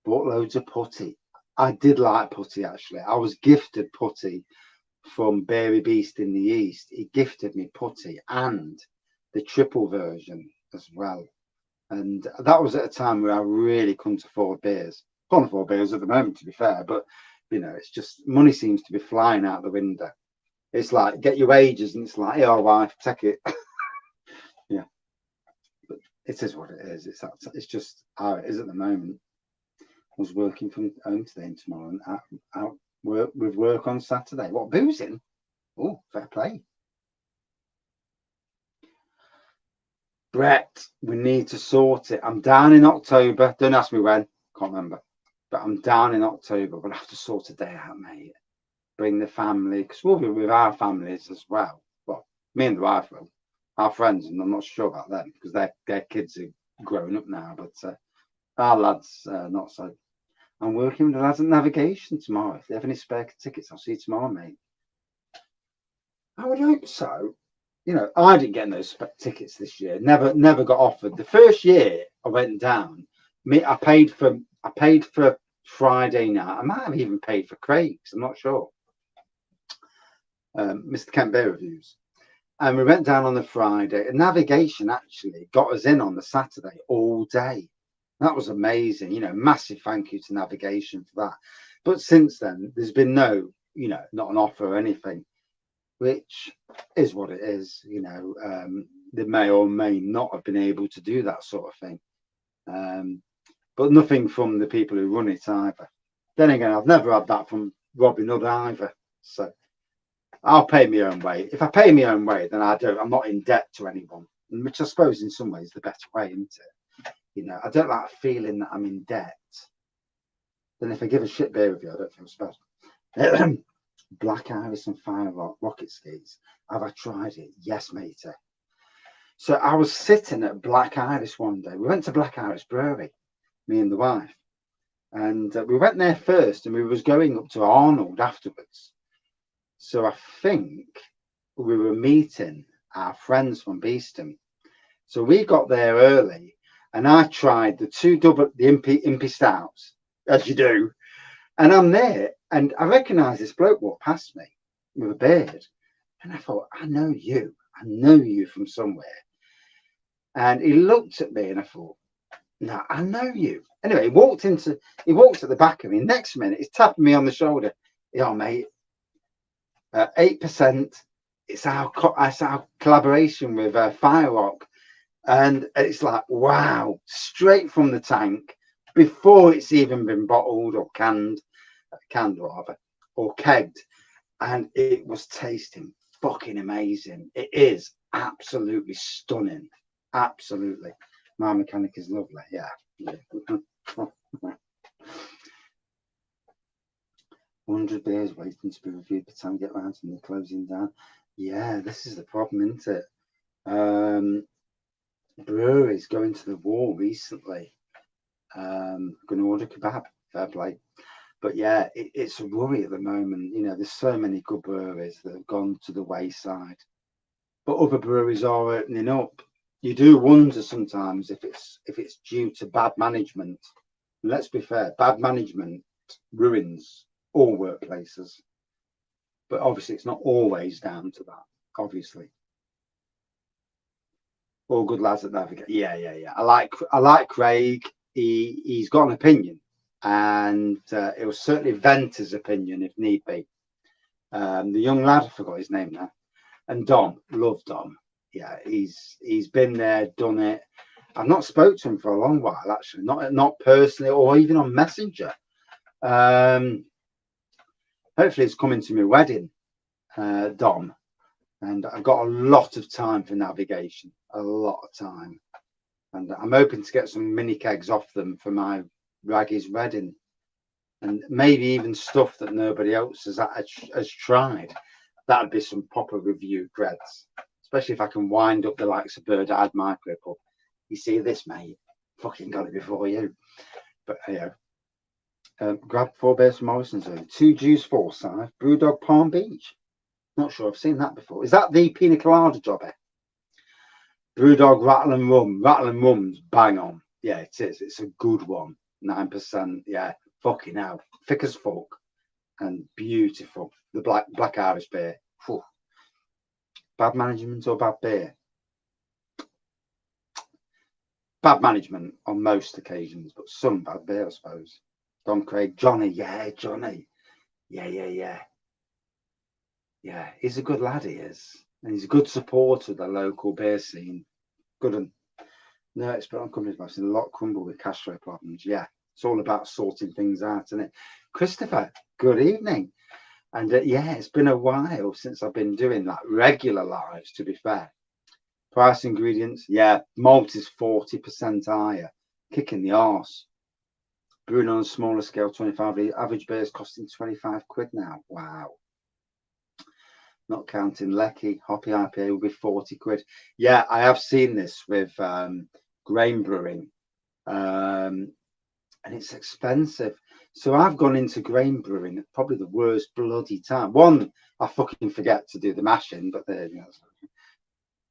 Bought loads of putty. I did like putty actually. I was gifted putty from Berry Beast in the East. He gifted me putty and the triple version as well. And that was at a time where I really couldn't afford beers. Can't afford beers at the moment, to be fair, but You know, it's just money seems to be flying out the window. It's like, get your wages, and it's like, hey, all wife, take it. Yeah, but it is what it is. It's just how it is at the moment. I was working from home today and tomorrow, and out with work on Saturday. What, boozing? Oh, fair play. Brett, we need to sort it. I'm down in October. Don't ask me when. Can't remember. But I'm down in October. We'll have to sort a day out, mate. Bring the family, because we'll be with our families as well. Well, me and the wife will. Our friends, and I'm not sure about them because their kids are grown up now. But our lads, not so. I'm working with the lads at Navigation tomorrow. If they have any spare tickets, I'll see you tomorrow, mate. I would hope so. You know, I didn't get those tickets this year. Never got offered. The first year I went down, I paid for Friday night. I might have even paid for Craig's. I'm not sure. Mr. Kent Beer Reviews, and we went down on the Friday. And Navigation actually got us in on the Saturday all day. That was amazing. You know, massive thank you to Navigation for that. But since then, there's been no, you know, not an offer or anything, which is what it is. You know, they may or may not have been able to do that sort of thing. But nothing from the people who run it either. Then again, I've never had that from Robin Hood either. So I'll pay my own way. If I pay my own way, then I'm not in debt to anyone, which I suppose in some ways is the better way, isn't it? You know, I don't like feeling that I'm in debt. Then if I give a shit beer review, I don't feel special. Black Iris and Fire Rocket Skis. Have I tried it? Yes, matey. So I was sitting at Black Iris one day. We went to Black Iris Brewery, me and the wife. And we went there first, and we was going up to Arnold afterwards. So I think we were meeting our friends from Beeston. So we got there early, and I tried the Impy Stouts, as you do. And I'm there, and I recognise this bloke walked past me with a beard. And I thought, I know you from somewhere. And he looked at me, and I thought, no, I know you. Anyway, he walked at the back of me. Next minute, he's tapping me on the shoulder. Yeah, mate, 8%. It's our collaboration with Firerock. And it's like, wow, straight from the tank before it's even been bottled or canned rather, or kegged. And it was tasting fucking amazing. It is absolutely stunning. Absolutely. My mechanic is lovely. Yeah. 100 beers waiting to be reviewed by the time we get around to the closing down. Yeah, this is the problem, isn't it? Breweries going to the wall recently. Going to order kebab, fair play. But yeah, it's a worry at the moment. You know, there's so many good breweries that have gone to the wayside, but other breweries are opening up. You do wonder sometimes if it's due to bad management. And let's be fair, bad management ruins all workplaces. But obviously, it's not always down to that. Obviously, all good lads at Navigate. Yeah. I like Craig. He's got an opinion, and it will certainly vent his opinion if need be. The young lad, I forgot his name now, and Dom, love Dom. Yeah, he's been there, done it. I've not spoke to him for a long while, actually, not personally or even on Messenger. Hopefully, he's coming to my wedding, Dom, and I've got a lot of time for Navigation, a lot of time. And I'm hoping to get some mini kegs off them for my Wraggys wedding, and maybe even stuff that nobody else has tried. That'd be some proper review creds, especially if I can wind up the likes of Bird Eyed Micro Pub. You see this, mate? Fucking got it before you. But yeah, grab 4 beers from Morrison's. 2 Jews Forsyth, Brewdog Palm Beach. Not sure I've seen that before. Is that the Pina Colada job? Brewdog Rattle and Rum. Rattle and Rum's bang on. Yeah, it is. It's a good one. 9%. Yeah, fucking hell. Thick as fuck and beautiful. The Black Irish beer. Whew. Bad management or bad beer? Bad management on most occasions, but some bad beer, I suppose. Don Craig. Johnny. Yeah, Johnny. Yeah. He's a good lad, he is. And he's a good supporter of the local beer scene. Good one. No, it's been on companies, but I've seen a lot crumble with cash flow problems. Yeah, it's all about sorting things out, isn't it? Christopher, good evening. And yeah, it's been a while since I've been doing that regular lives, to be fair. Price ingredients, yeah, malt is 40% higher. Kicking the arse. Brewing on a smaller scale, 25 litre. Average beer is costing 25 quid now. Wow. Not counting Lecky, Hoppy IPA will be 40 quid. Yeah, I have seen this with grain brewing. And it's expensive. So I've gone into grain brewing at probably the worst bloody time. One, I fucking forget to do the mashing, but there, you know,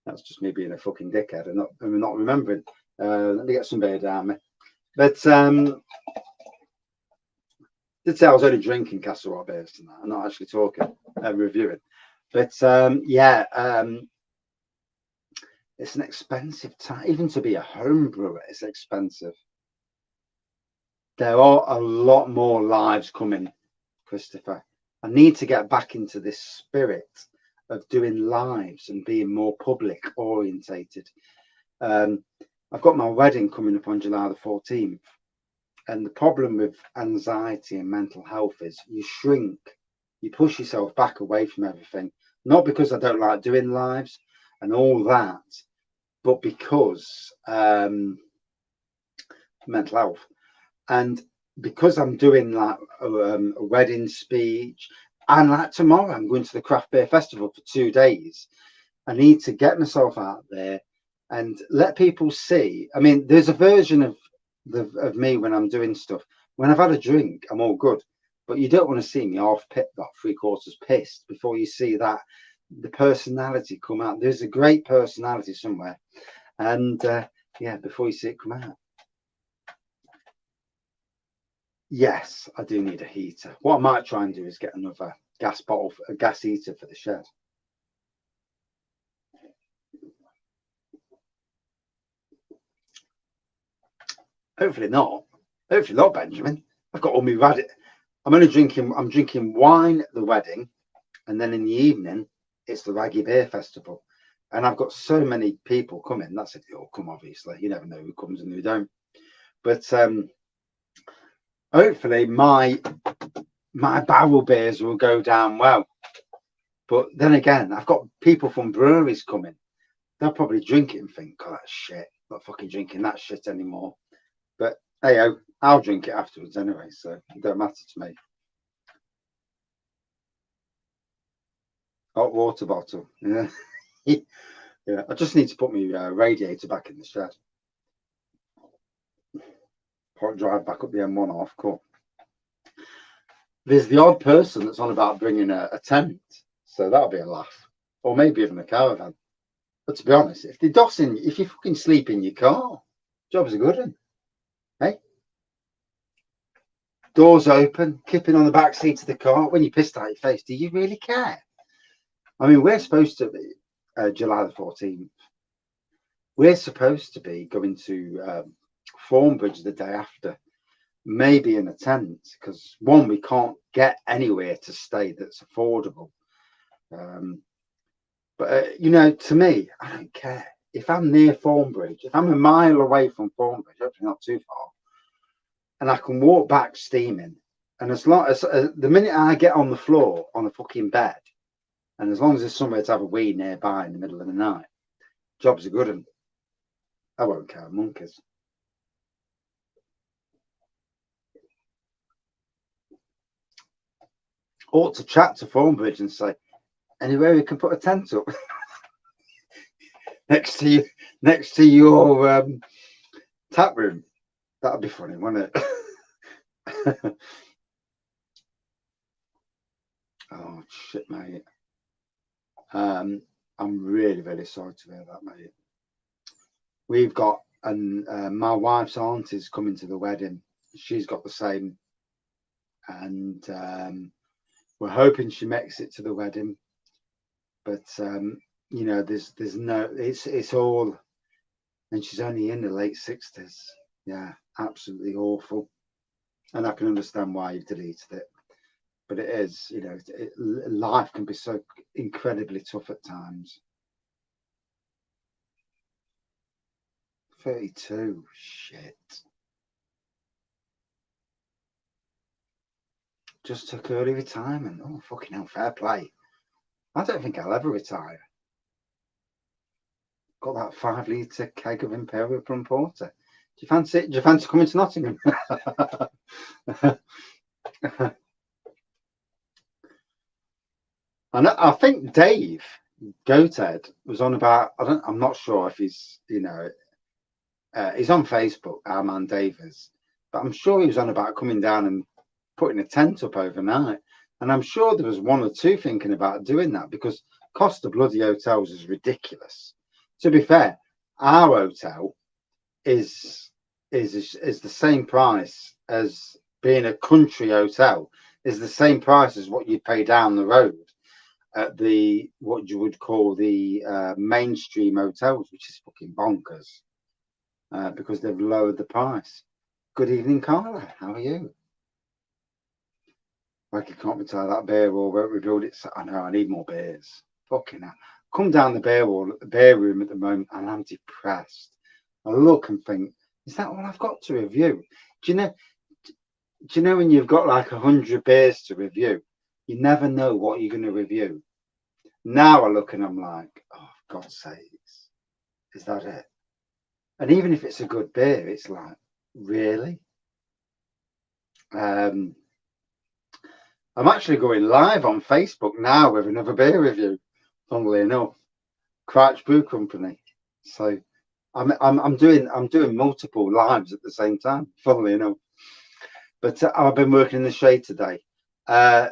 that's just me being a fucking dickhead and not remembering. Let me get some beer down me. But did say I was only drinking Castle Rock beers tonight. I'm not actually talking, reviewing. But yeah, it's an expensive time. Even to be a home brewer, it's expensive. There are a lot more lives coming, Christopher. I need to get back into this spirit of doing lives and being more public orientated. I've got my wedding coming up on July the 14th. And the problem with anxiety and mental health is you shrink, you push yourself back away from everything. Not because I don't like doing lives and all that, but because mental health. And because I'm doing like a wedding speech, and like tomorrow I'm going to the craft beer festival for 2 days, I need to get myself out there and let people see. I mean, there's a version of me when I'm doing stuff. When I've had a drink, I'm all good, but you don't want to see me half pit, like 3/4 pissed before you see that the personality come out. There's a great personality somewhere, and yeah, before you see it come out. Yes, I do need a heater. What I might try and do is get another gas bottle, a gas heater for the shed. Hopefully not. Hopefully not, Benjamin. I've got all my rad. I'm drinking wine at the wedding, and then in the evening it's the Wraggy Beer Festival. And I've got so many people coming. That's if they all come, obviously. You never know who comes and who don't. But hopefully my barrel beers will go down well. But then again, I've got people from breweries coming. They'll probably drink it and think, "God, that's shit. I'm not fucking drinking that shit anymore." But hey, I'll drink it afterwards anyway, so it don't matter to me. Hot water bottle. Yeah. Yeah. I just need to put my radiator back in the shed. Drive back up the M1 off. Cool. There's the odd person that's on about bringing a tent, so that'll be a laugh, or maybe even a caravan. But to be honest, if you fucking sleep in your car, job's a good one. Hey, doors open, kipping on the back seat of the car. When you pissed out your face, do you really care? I mean, we're supposed to be July the 14th. We're supposed to be going to Thornbridge the day after, maybe in a tent, because one, we can't get anywhere to stay that's affordable. But you know, to me, I don't care if I'm near Thornbridge. If I'm a mile away from Thornbridge, hopefully not too far, and I can walk back steaming, and as long as the minute I get on the floor on a fucking bed, and as long as there's somewhere to have a wee nearby in the middle of the night, job's a good one. I won't care monkeys. Ought to chat to Thornbridge and say, anywhere we can put a tent up next to your tap room. That'd be funny, wouldn't it? Oh shit, mate. I'm really, really sorry to hear that, mate. We've got, and my wife's aunt is coming to the wedding. She's got the same, and we're hoping she makes it to the wedding. But you know, there's no, it's all, and she's only in the late 60s. Yeah, absolutely awful. And I can understand why you've deleted it. but it is, you know, life can be so incredibly tough at times. 32, shit. Just took early retirement. Oh, fucking hell, fair play. I don't think I'll ever retire. Got that 5 litre keg of Imperial Plum Porter. Do you fancy it? Do you fancy coming to Nottingham? And I think Dave Goathead was on about, I'm not sure if he's, you know, he's on Facebook, our man Davis, but I'm sure he was on about coming down and putting a tent up overnight. And I'm sure there was one or two thinking about doing that, because cost of bloody hotels is ridiculous. To be fair, our hotel is the same price as being a country hotel, is the same price as what you pay down the road at the what you would call the mainstream hotels, which is fucking bonkers, because they've lowered the price. Good evening, Carla. How are you? Like, you can't retire that beer wall, won't rebuild it. I know, I need more beers. Fucking hell. Come down the beer room at the moment, and I'm depressed. I look and think, is that all I've got to review? Do you know when you've got like 100 beers to review, you never know what you're going to review. Now I look and I'm like, oh, for God's sakes, is that it? And even if it's a good beer, it's like, really? I'm actually going live on Facebook now with another beer review, funnily enough. Crouch Brew Company. So I'm doing multiple lives at the same time, funnily enough. But I've been working in the shade today.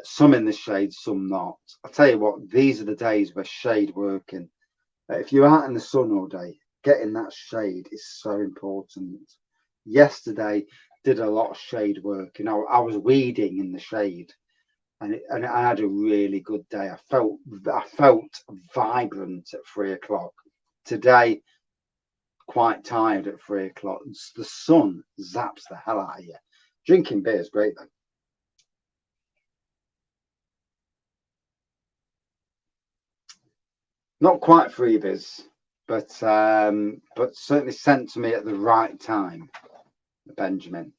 Some in the shade, some not. I'll tell you what, these are the days where shade working. If you're out in the sun all day, getting that shade is so important. Yesterday, did a lot of shade work. You know, I was weeding in the shade, and I had a really good day. I felt vibrant at 3 o'clock. Today, quite tired at 3 o'clock. The sun zaps the hell out of you. Drinking beer is great though. Not quite freebies, but certainly sent to me at the right time, Benjamin.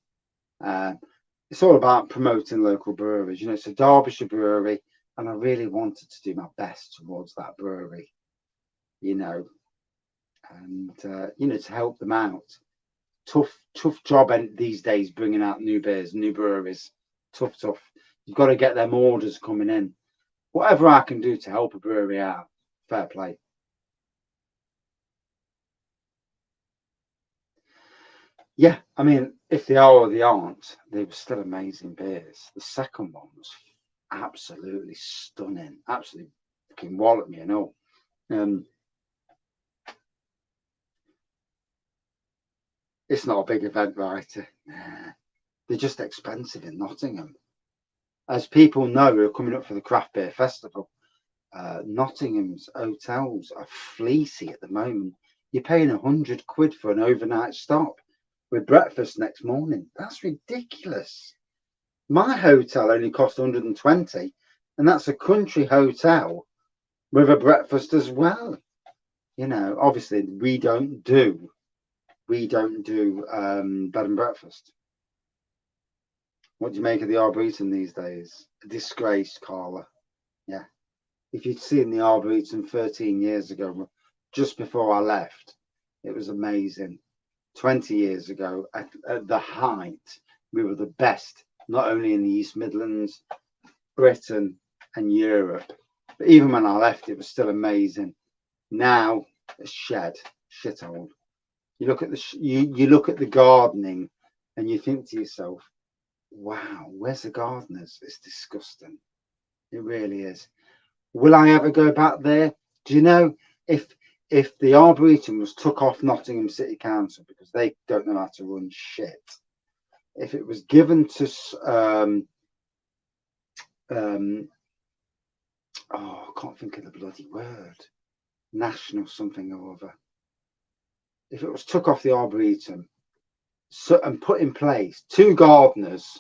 It's all about promoting local breweries. You know, it's a Derbyshire brewery, and I really wanted to do my best towards that brewery, you know, and you know, to help them out. Tough job these days, bringing out new beers, new breweries. Tough. You've got to get them orders coming in. Whatever I can do to help a brewery out, fair play. Yeah, I mean, if they are or they aren't, they were still amazing beers. The second one was absolutely stunning, absolutely fucking walloped me, you know. It's not a big event, right? They're just expensive in Nottingham. As people know who are coming up for the craft beer festival, Nottingham's hotels are fleecy at the moment. You're paying £100 for an overnight stop with breakfast next morning. That's ridiculous. My hotel only cost 120, and that's a country hotel with a breakfast as well. You know, obviously we don't do bed and breakfast. What do you make of the Arboretum these days? A disgrace, Carla. Yeah. If you'd seen the Arboretum 13 years ago, just before I left, it was amazing. 20 years ago, at the height, we were the best, not only in the East Midlands, Britain, and Europe. But even when I left, it was still amazing. Now, a shithole. You look at you look at the gardening, and you think to yourself, wow, where's the gardeners? It's disgusting. It really is. Will I ever go back there? Do you know, if the Arboretum was took off Nottingham City Council because they don't know how to run shit, if it was given to I can't think of the bloody word, national something or other, if it was took off the Arboretum and put in place, 2 gardeners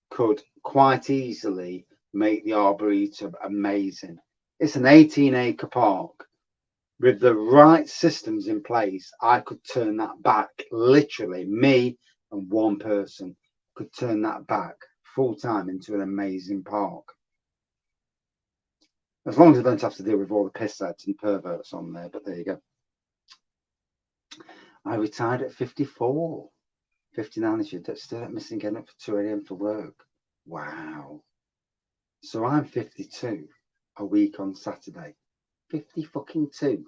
could quite easily make the Arboretum amazing. It's an 18-acre park. With the right systems in place, I could turn that back. Literally, me and one person could turn that back full time into an amazing park. As long as I don't have to deal with all the pissheads and perverts on there, but there you go. I retired at 54, 59 if you're still missing getting up for 2 a.m. for work. Wow. So I'm 52 a week on Saturday. 50 fucking 2.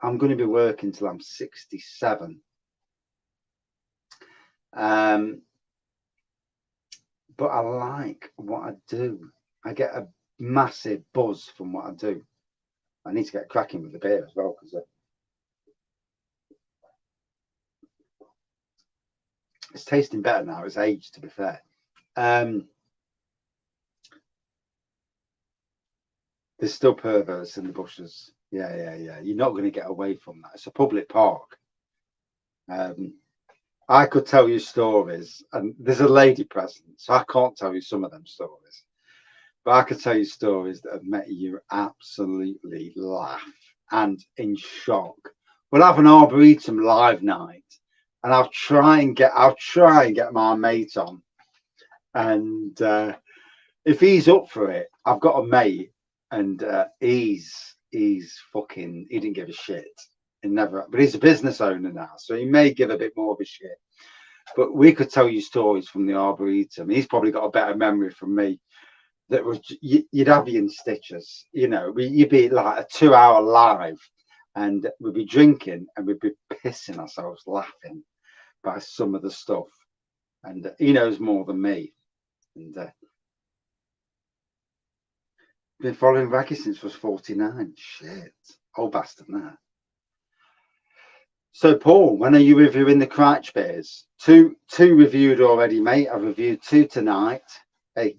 I'm going to be working till I'm 67. But I like what I do. I get a massive buzz from what I do. I need to get cracking with the beer as well, because it's tasting better now. It's aged, to be fair. There's still perverts in the bushes. Yeah. You're not going to get away from that. It's a public park. I could tell you stories, and there's a lady present, so I can't tell you some of them stories. But I could tell you stories that have made you absolutely laugh and in shock. We'll have an Arboretum live night, and I'll try and get my mate on. And if he's up for it, I've got a mate, and he's fucking, he didn't give a shit. Never, but he's a business owner now, so he may give a bit more of a shit. But we could tell you stories from the Arboretum. He's probably got a better memory from me. That was, you'd have you in stitches, you know. You'd be like a 2-hour live, and we'd be drinking and we'd be pissing ourselves laughing by some of the stuff. And he knows more than me. And been following Wraggys since I was 49. Shit, old bastard now. So, Paul, when are you reviewing the Crouch beers? Two reviewed already, mate. I've reviewed 2 tonight. Hey,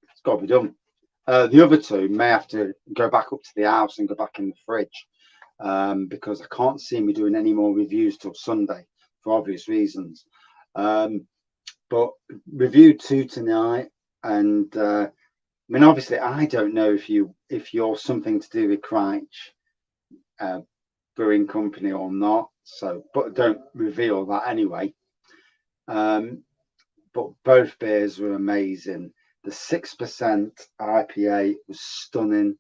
it's got to be done. The other 2 may have to go back up to the house and go back in the fridge, because I can't see me doing any more reviews till Sunday for obvious reasons. But reviewed 2 tonight, and I mean, obviously, I don't know if you're something to do with Crouch Brewing Company or not, so, but don't reveal that anyway. But both beers were amazing. The 6% IPA was stunning,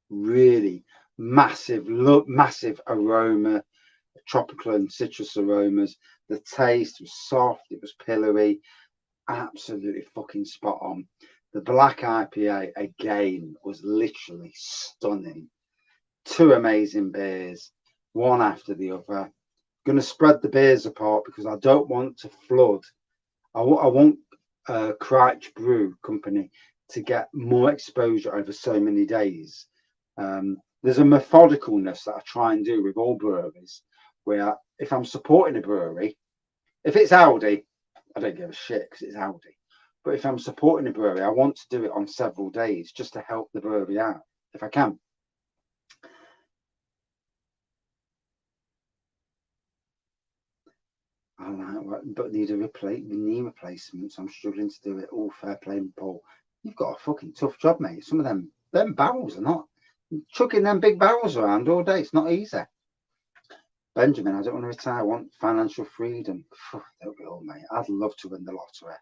really massive aroma, tropical and citrus aromas. The taste was soft, it was pillory, absolutely fucking spot on. The black IPA again was literally stunning. 2 amazing beers, one after the other. Going to spread the beers apart because I don't want to flood. I want Crouch Brew Company to get more exposure over so many days. There's a methodicalness that I try and do with all breweries, where if I'm supporting a brewery, if it's Aldi, I don't give a shit because it's Aldi. But if I'm supporting a brewery, I want to do it on several days just to help the brewery out if I can. I like, but need a knee replacement, so I'm struggling to do it. All fair play, Paul. You've got a fucking tough job, mate. Some of them barrels are not chucking them big barrels around all day. It's not easy. Benjamin, I don't want to retire. I want financial freedom. Don't we all, mate? I'd love to win the lottery.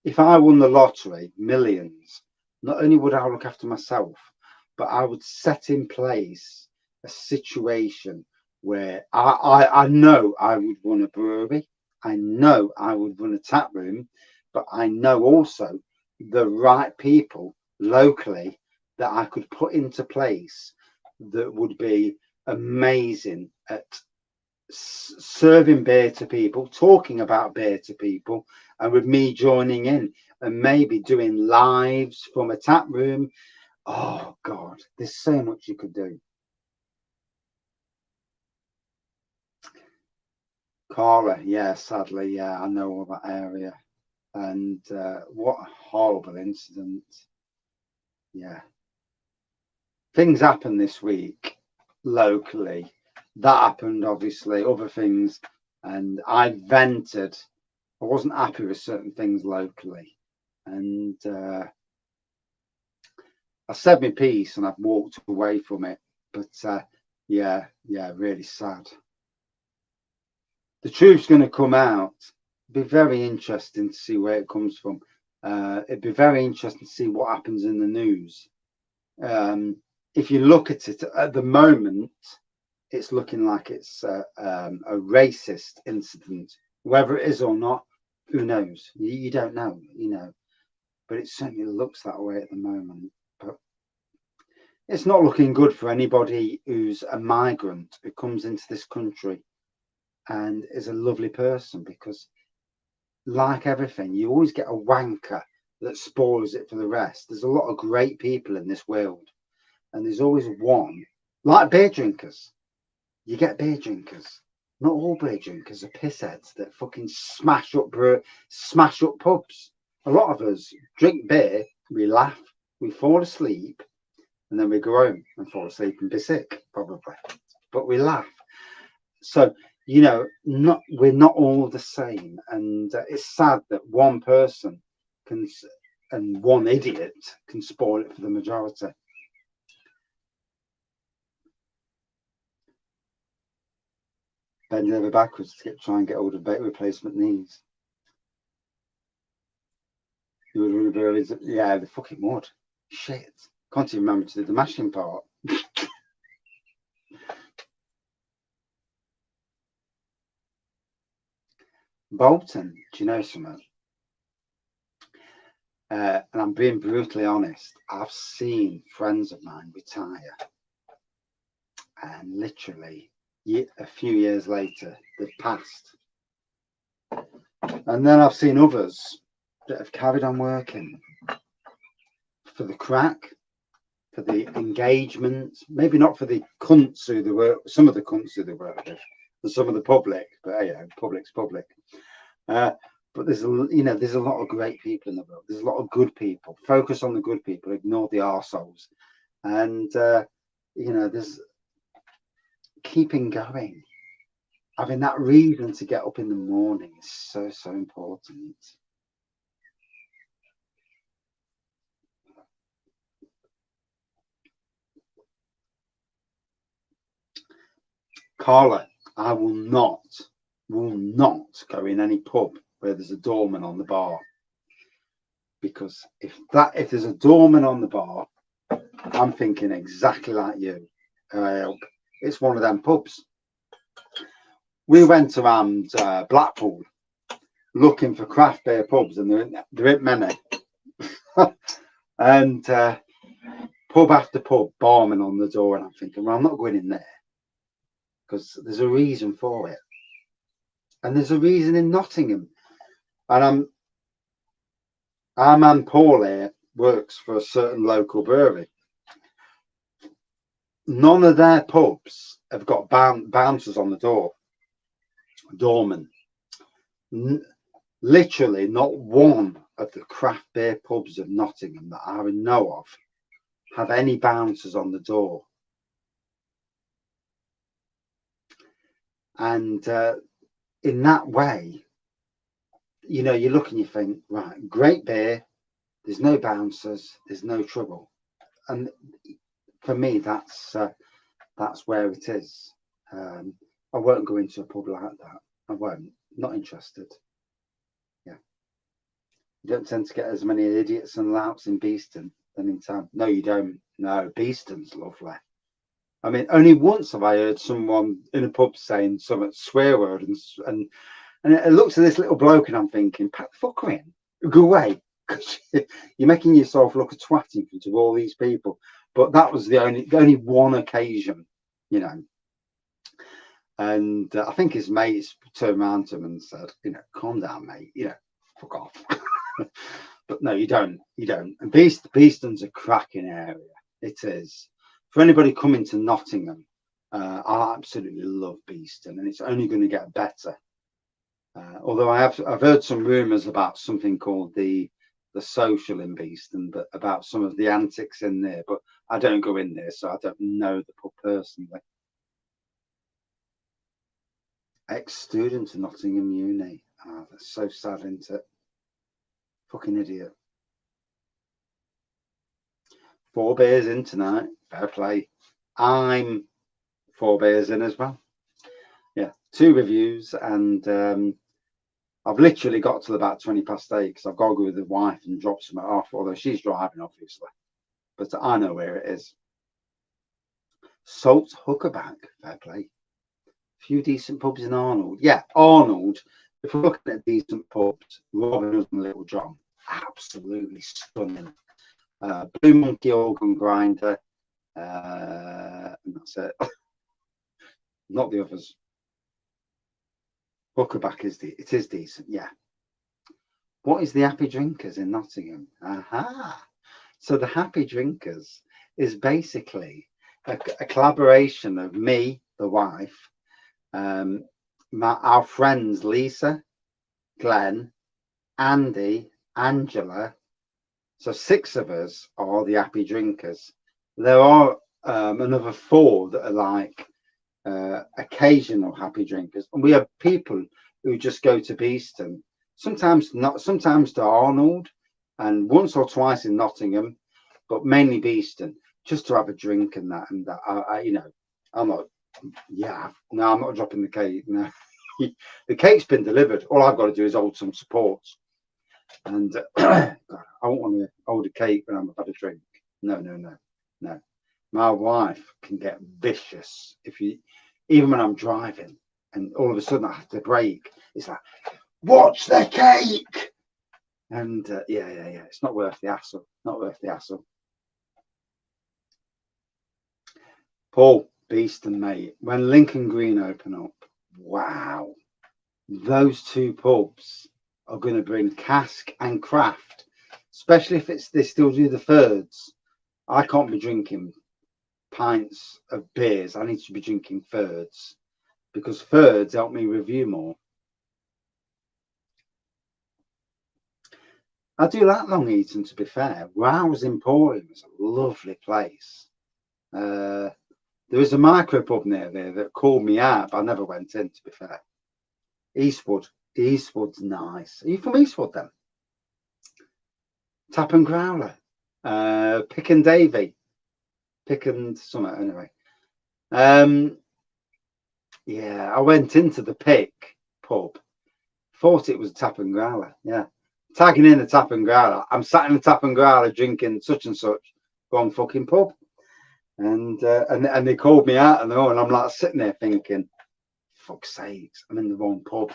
If I won the lottery, millions, not only would I look after myself, but I would set in place a situation where I know I would run a brewery, I know I would run a tap room, but I know also the right people locally that I could put into place that would be amazing at serving beer to people, talking about beer to people, and with me joining in and maybe doing lives from a tap room. Oh God, there's so much you could do. Cara, yeah, sadly, yeah, I know all that area. And what a horrible incident. Yeah. Things happened this week locally. That happened, obviously, other things. And I vented. I wasn't happy with certain things locally. And I said my piece and I've walked away from it. But yeah, really sad. The truth's going to come out. It'd be very interesting to see where it comes from. It'd be very interesting to see what happens in the news. If you look at it at the moment, it's looking like it's a racist incident. Whether it is or not, who knows? You don't know, but it certainly looks that way at the moment. But it's not looking good for anybody who's a migrant who comes into this country and is a lovely person, because like everything, you always get a wanker that spoils it for the rest. There's a lot of great people in this world, and there's always one, like beer drinkers. You get beer drinkers. Not all beer drinkers are pissheads that fucking smash up pubs. A lot of us drink beer, we laugh, we fall asleep, and then we go home and fall asleep and be sick, probably. But we laugh. So, we're not all the same. And it's sad that one person and one idiot can spoil it for the majority. Bend over backwards to try and get hold of bait replacement knees. Yeah, they fucking would. Shit. Can't even remember to do the mashing part. Bolton, do you know something? And I'm being brutally honest, I've seen friends of mine retire, and literally a few years later they've passed. And then I've seen others that have carried on working for the crack, for the engagement, maybe not for the cunts who they work, some of the cunts who they work with, and some of the public, but public's public. But there's a lot of great people in the world. There's a lot of good people. Focus on the good people, ignore the arseholes. And there's keeping going. Having that reason to get up in the morning is so important. Carla, I will not go in any pub where there's a doorman on the bar, because if there's a doorman on the bar, I'm thinking exactly like you. It's one of them pubs. We went around Blackpool looking for craft beer pubs, and there ain't many. And pub after pub, barman on the door, and I'm thinking, well, I'm not going in there, because there's a reason for it. And there's a reason in Nottingham. And our man Paul here works for a certain local brewery. None of their pubs have got bouncers on the door, doorman. Literally not one of the craft beer pubs of Nottingham that I know of have any bouncers on the door. And in that way, you look and you think, right, great beer, there's no bouncers, there's no trouble. And for me, that's where it is. I won't go into a pub like that. I won't. Not interested. Yeah. You don't tend to get as many idiots and louts in Beeston than in town. No, you don't. No, Beeston's lovely. I mean, only once have I heard someone in a pub saying some swear word, and it looks at this little bloke, and I'm thinking, pack the fucker in, go away, because you're making yourself look a twat in front of all these people. But that was the only one occasion, And I think his mates turned around to him and said, calm down, mate, fuck off. But no, you don't. And Beeston's a cracking area. It is. For anybody coming to Nottingham, I absolutely love Beeston, and it's only going to get better. Although I've heard some rumours about something called the Social in Beeston, but about some of the antics in there. But I don't go in there, so I don't know the pub personally. Ex-student of Nottingham Uni. Oh, that's so sad, isn't it? Fucking idiot. 4 beers in tonight. Fair play. I'm 4 beers in as well. Yeah, 2 reviews, and I've literally got till about 20 past 8 because I've got to go with the wife and drop some off, although she's driving, obviously. But I know where it is. Salt Huckerback, fair play. A few decent pubs in Arnold. Yeah, Arnold, if we're looking at decent pubs, Robin Hood and Little John, absolutely stunning. Blue Monkey Organ Grinder, and that's it. Not the others. Huckerback is decent, yeah. What is the Happy Drinkers in Nottingham? Aha! So the Happy Drinkers is basically a collaboration of me, the wife, our friends Lisa, Glenn, Andy, Angela. So 6 of us are the Happy Drinkers. There are another 4 that are like occasional Happy Drinkers, and we have people who just go to Beeston, sometimes to Arnold, and once or twice in Nottingham, but mainly Beeston, just to have a drink and that. And that, you know, I'm not. Yeah, no, I'm not dropping the cake. No, the cake's been delivered. All I've got to do is hold some support. And God, I won't want to hold a cake when I'm about to drink. No. My wife can get vicious even when I'm driving, and all of a sudden I have to brake. It's like, watch the cake. And yeah, it's not worth the hassle. Not worth the hassle. Paul Beeston, mate. When Lincoln Green open up, wow, those 2 pubs are going to bring cask and craft, especially if they still do the thirds. I can't be drinking pints of beers. I need to be drinking thirds, because thirds help me review more. I do like Long Eaton, to be fair. Rouse Emporium is a lovely place. There was a micro pub near there that called me out, but I never went in, to be fair. Eastwood's nice. Are you from Eastwood then? Tap and Growler, Pick and Davy, Pick and something, anyway. Yeah, I went into the Pick pub, thought it was Tap and Growler. Yeah, tagging in the Tap and Growler. I'm sat in the Tap and Growler drinking such and such, wrong fucking pub. And they called me out, and I'm like sitting there thinking, fuck's sakes, I'm in the wrong pub.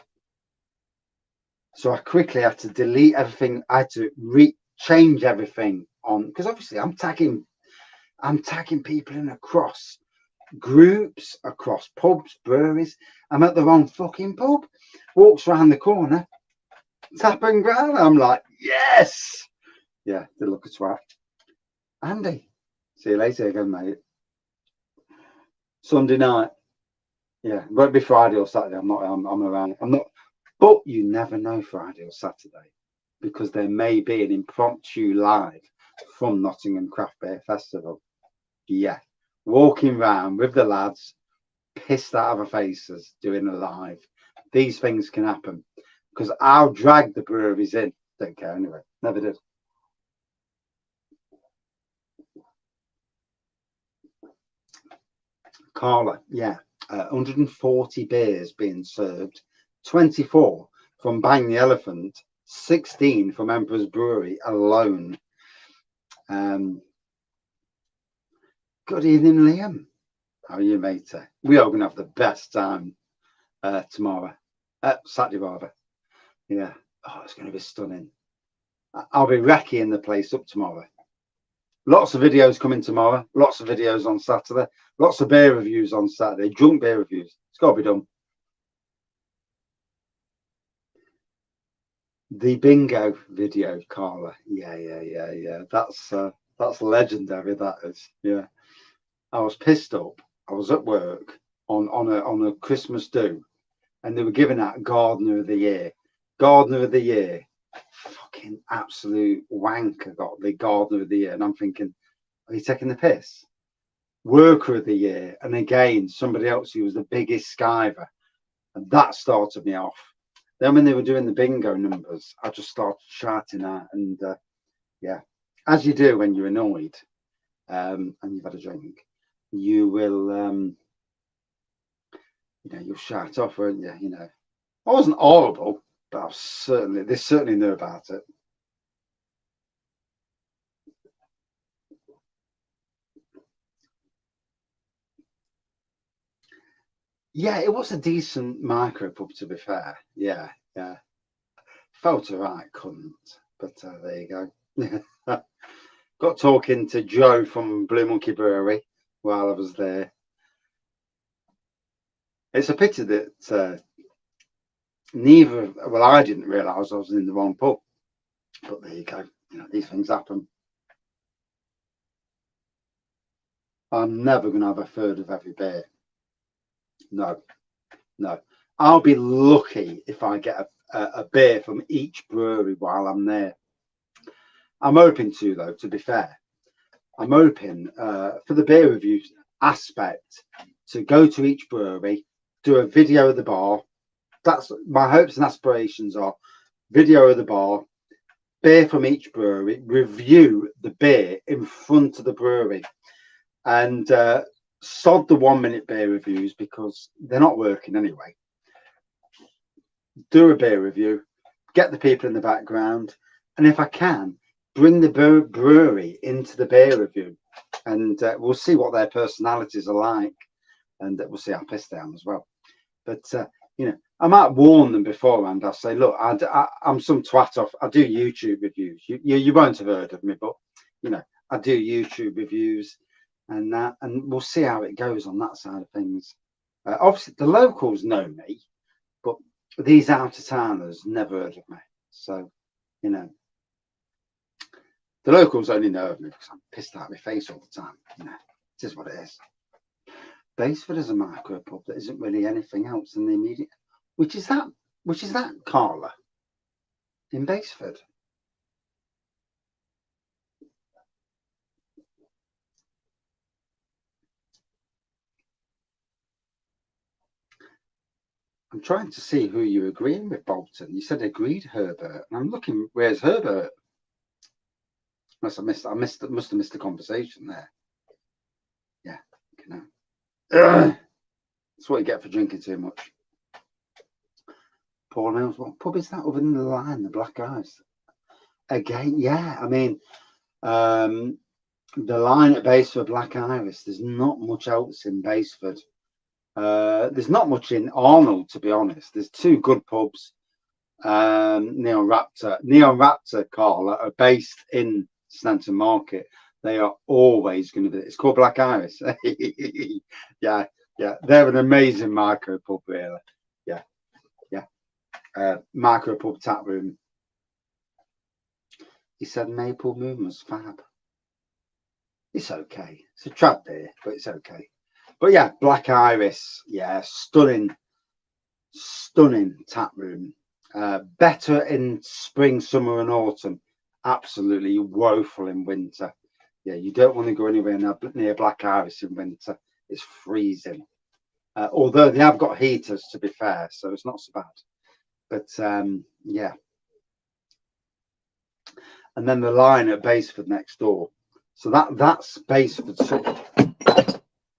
So I quickly had to delete everything. I had to change everything on, because obviously I'm tagging people in across groups, across pubs, breweries. I'm at the wrong fucking pub. Walks around the corner, Tap and Growler. I'm like, yes. Yeah, they look a twat. Andy, see you later again, mate. Sunday night. Yeah, won't be Friday or Saturday. I'm around. I'm not. But you never know Friday or Saturday, because there may be an impromptu live from Nottingham Craft Beer Festival. Yeah, walking around with the lads, pissed out of our faces, doing a live. These things can happen, because I'll drag the breweries in. Don't care anyway. Never did. Carla, yeah, 140 beers being served, 24 from Bang the Elephant, 16 from Emperor's Brewery alone. Good evening, Liam. How are you, mate? We are going to have the best time tomorrow, Saturday rather. Yeah, oh, it's going to be stunning. I'll be wrecking the place up tomorrow. Lots of videos coming tomorrow. Lots of videos on Saturday. Lots of beer reviews on Saturday. Drunk beer reviews. It's got to be done. The bingo video, Carla. Yeah. That's legendary. That is. Yeah. I was pissed up. I was at work on a Christmas do, and they were giving out Gardener of the Year. Gardener of the Year. Fucking absolute wanker got the Gardener of the Year, and I'm thinking, are you taking the piss? Worker of the Year, and again somebody else who was the biggest skiver, and that started me off. Then when they were doing the bingo numbers, I just started shouting out, and yeah, as you do when you're annoyed. and you've had a drink, you will, you'll shout off, won't you? I wasn't horrible, but they certainly knew about it. Yeah, it was a decent micro pub, to be fair. Yeah. Felt alright, couldn't, but there you go. Got talking to Joe from Blue Monkey Brewery while I was there. It's a pity that I didn't realise I was in the wrong pub, but there you go. These things happen. I'm never going to have a third of every beer. No. I'll be lucky if I get a beer from each brewery while I'm there. I'm hoping to, though, to be fair. I'm hoping for the beer review aspect to go to each brewery, do a video of the bar. That's my hopes and aspirations are video of the bar, beer from each brewery, review the beer in front of the brewery, and sod the 1 minute beer reviews because they're not working anyway. Do a beer review, get the people in the background, and if I can, bring the brewery into the beer review, and we'll see what their personalities are like, and we'll see how pissed they are as well. But I might warn them beforehand. I'll say, look, I'm some twat off. I do YouTube reviews. You won't have heard of me, but I do YouTube reviews, and we'll see how it goes on that side of things. Obviously, the locals know me, but these out-of-towners never heard of me. So, the locals only know of me because I'm pissed out of my face all the time. It is what it is. Baseford is a micro pub that isn't really anything else in the immediate. Which is that, Carla? In Baseford? I'm trying to see who you're agreeing with, Bolton. You said agreed Herbert. And I'm looking, where's Herbert? Must have missed the conversation there. Yeah, that's what you get for drinking too much. Paul Mills, what pub is that other than the Line, the Black Eyes? Again, yeah. I mean, the Line at Baseford, Black Iris. There's not much else in Baseford. There's not much in Arnold, to be honest. There's two good pubs. Neon Raptor, Carla, are based in Stanton Market. They are always going to be. It's called Black Iris. yeah. They're an amazing micro pub, really. Yeah. Micro pub Taproom. He said Maple Moon was fab. It's okay. It's a trad beer, but it's okay. But yeah, Black Iris. Yeah, stunning Taproom. Better in spring, summer, and autumn. Absolutely woeful in winter. Yeah, you don't want to go anywhere near Black Iris in winter. It's freezing. Although they have got heaters, to be fair, so it's not so bad. But yeah. And then the Line at Baseford next door. So that's Baseford sorted.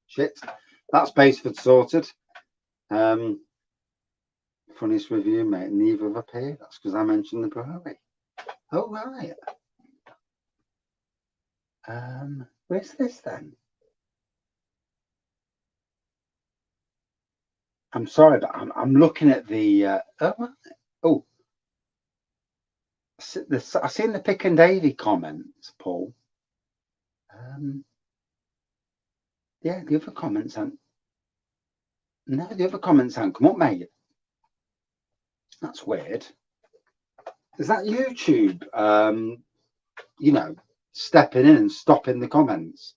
Shit. That's Baseford sorted. Funniest review, mate. Neither have appeared. That's because I mentioned the brewery. Oh, right. Where's this then? I'm sorry, but I'm looking at the. I've seen the Pick and Davy comments, Paul. Yeah, the other comments haven't. No, the other comments haven't come up, mate. That's weird. Is that YouTube? Stepping in and stopping the comments.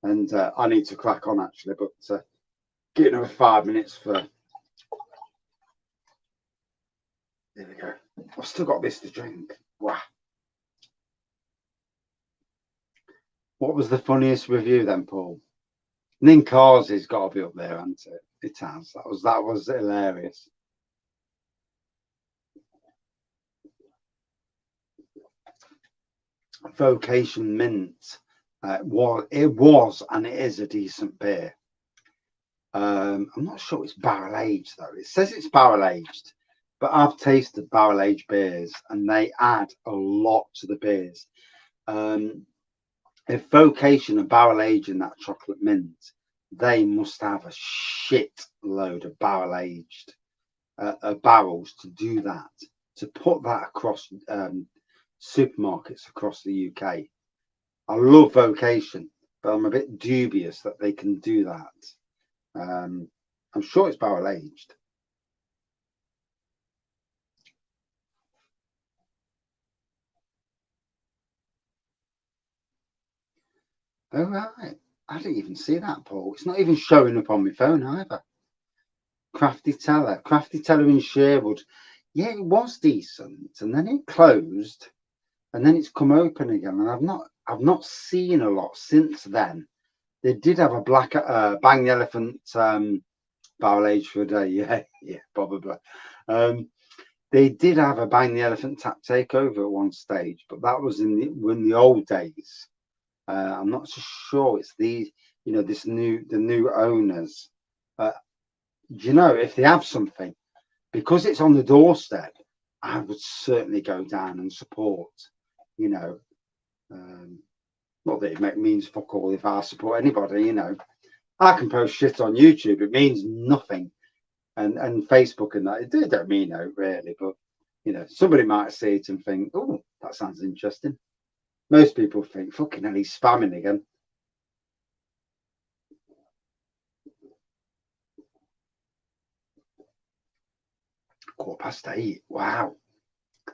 And I need to crack on actually, but get another 5 minutes for. There we go. I've still got this to drink. Wow. What was the funniest review then, Paul? Ninkazi's got to be up there, hasn't it? It has. That was hilarious. Vocation Mint. It was, and it is a decent beer. I'm not sure it's barrel aged though. It says it's barrel aged, but I've tasted barrel aged beers, and they add a lot to the beers. If Vocation are barrel aging that chocolate mint, they must have a shit load of barrel aged barrels to do that, to put that across supermarkets across the UK. I love Vocation, but I'm a bit dubious that they can do that. I'm sure it's barrel aged. Oh, right. I didn't even see that, Paul. It's not even showing up on my phone either. Crafty Teller in Sherwood. Yeah, it was decent, and then it closed, and then it's come open again, and I've not seen a lot since then. They did have a black Bang the Elephant barrel aged for a day. Yeah, probably. They did have a Bang the Elephant tap takeover at one stage, but that was in the old days. I'm not so sure it's the new owners. If they have something, because it's on the doorstep, I would certainly go down and support. Not that it means fuck all if I support anybody. I can post shit on YouTube. It means nothing, and Facebook and that it don't mean no really. But somebody might see it and think, oh, that sounds interesting. Most people think, fucking hell, he's spamming again. (8:15). Wow.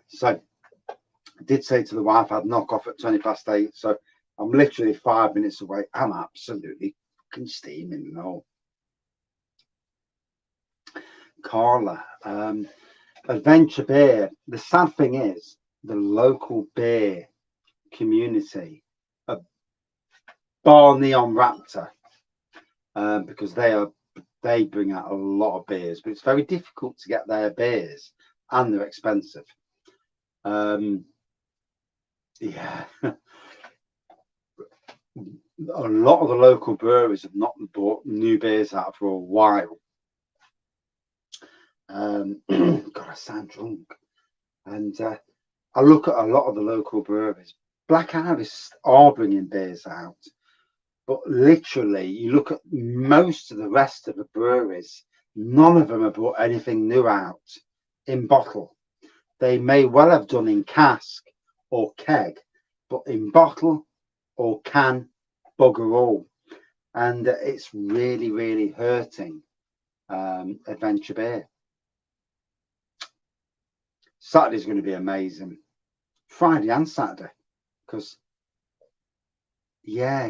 So I did say to the wife I'd knock off at 8:20. So I'm literally 5 minutes away. I'm absolutely fucking steaming and all. Carla, Adventure Beer. The sad thing is the local beer community, bar Neon Raptor, because they bring out a lot of beers, but it's very difficult to get their beers, and they're expensive. Yeah. A lot of the local breweries have not bought new beers out for a while. God, I sound drunk. And I look at a lot of the local breweries. Black Harvest are bringing beers out, but literally, you look at most of the rest of the breweries, none of them have brought anything new out in bottle. They may well have done in cask or keg, but in bottle or can, bugger all. And it's really, really hurting Adventure Beer. Saturday's going to be amazing. Friday and Saturday, because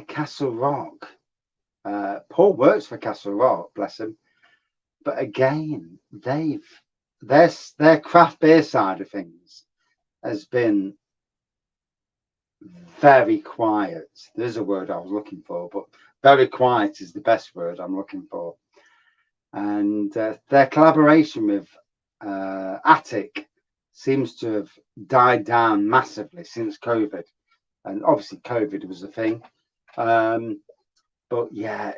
Castle Rock. Paul works for Castle Rock, bless him. But again, their craft beer side of things has been very quiet. There's a word I was looking for, but very quiet is the best word I'm looking for. And their collaboration with Attic seems to have died down massively since COVID. And obviously COVID was a thing. But yeah,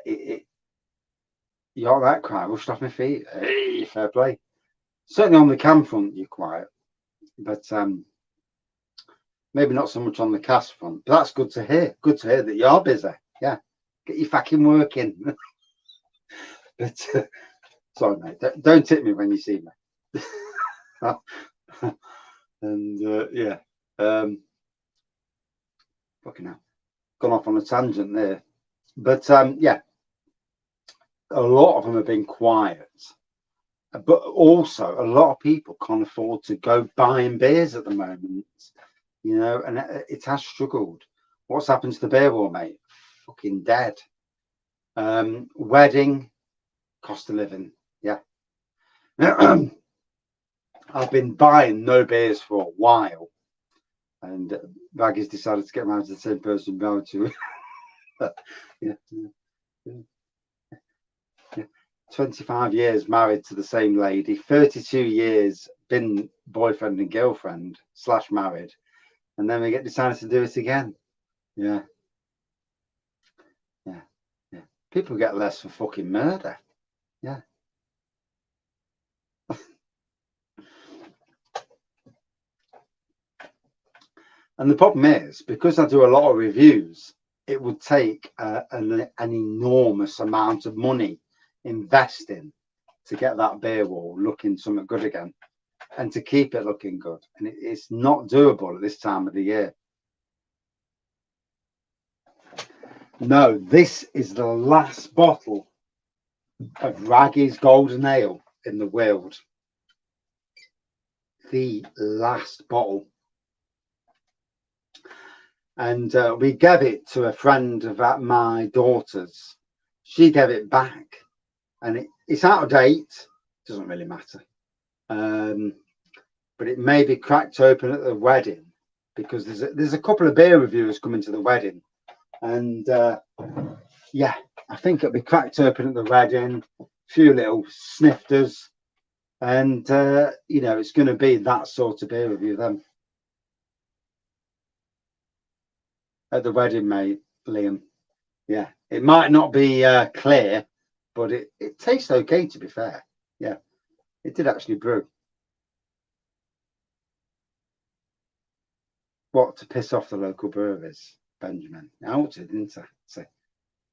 you're all right, quiet, rushed off my feet. Hey, fair play. Certainly on the cam front, you're quiet. But maybe not so much on the cast front. But that's good to hear. Good to hear that you're busy. Yeah. Get your fucking work in. But sorry, mate. Don't tip me when you see me. And fucking hell. Gone off on a tangent there. But yeah, a lot of them have been quiet. But also, a lot of people can't afford to go buying beers at the moment, and it has struggled. What's happened to the beer war, mate? Fucking dead. Wedding, cost of living, yeah. I've been buying no beers for a while, and Wraggys decided to get married to the same person married to. Yeah. 25 years married to the same lady, 32 years been boyfriend and girlfriend / married, and then we get decided to do it again. Yeah. People get less for fucking murder. Yeah. And the problem is, because I do a lot of reviews, it would take an enormous amount of money investing to get that beer wall looking something good again, and to keep it looking good. And it's not doable at this time of the year. No, this is the last bottle of Wraggys Golden Ale in the world. The last bottle. And we gave it to a friend of my daughter's. She gave it back, and it's out of date. Doesn't really matter. But it may be cracked open at the wedding, because there's a couple of beer reviewers coming to the wedding, and yeah, I think it'll be cracked open at the wedding. A few little snifters, and you know, it's going to be that sort of beer review then. At the wedding, mate, Liam. Yeah, it might not be clear, but it tastes okay, to be fair. Yeah, it did actually brew. What, to piss off the local breweries, Benjamin? I ought to, didn't I? Say,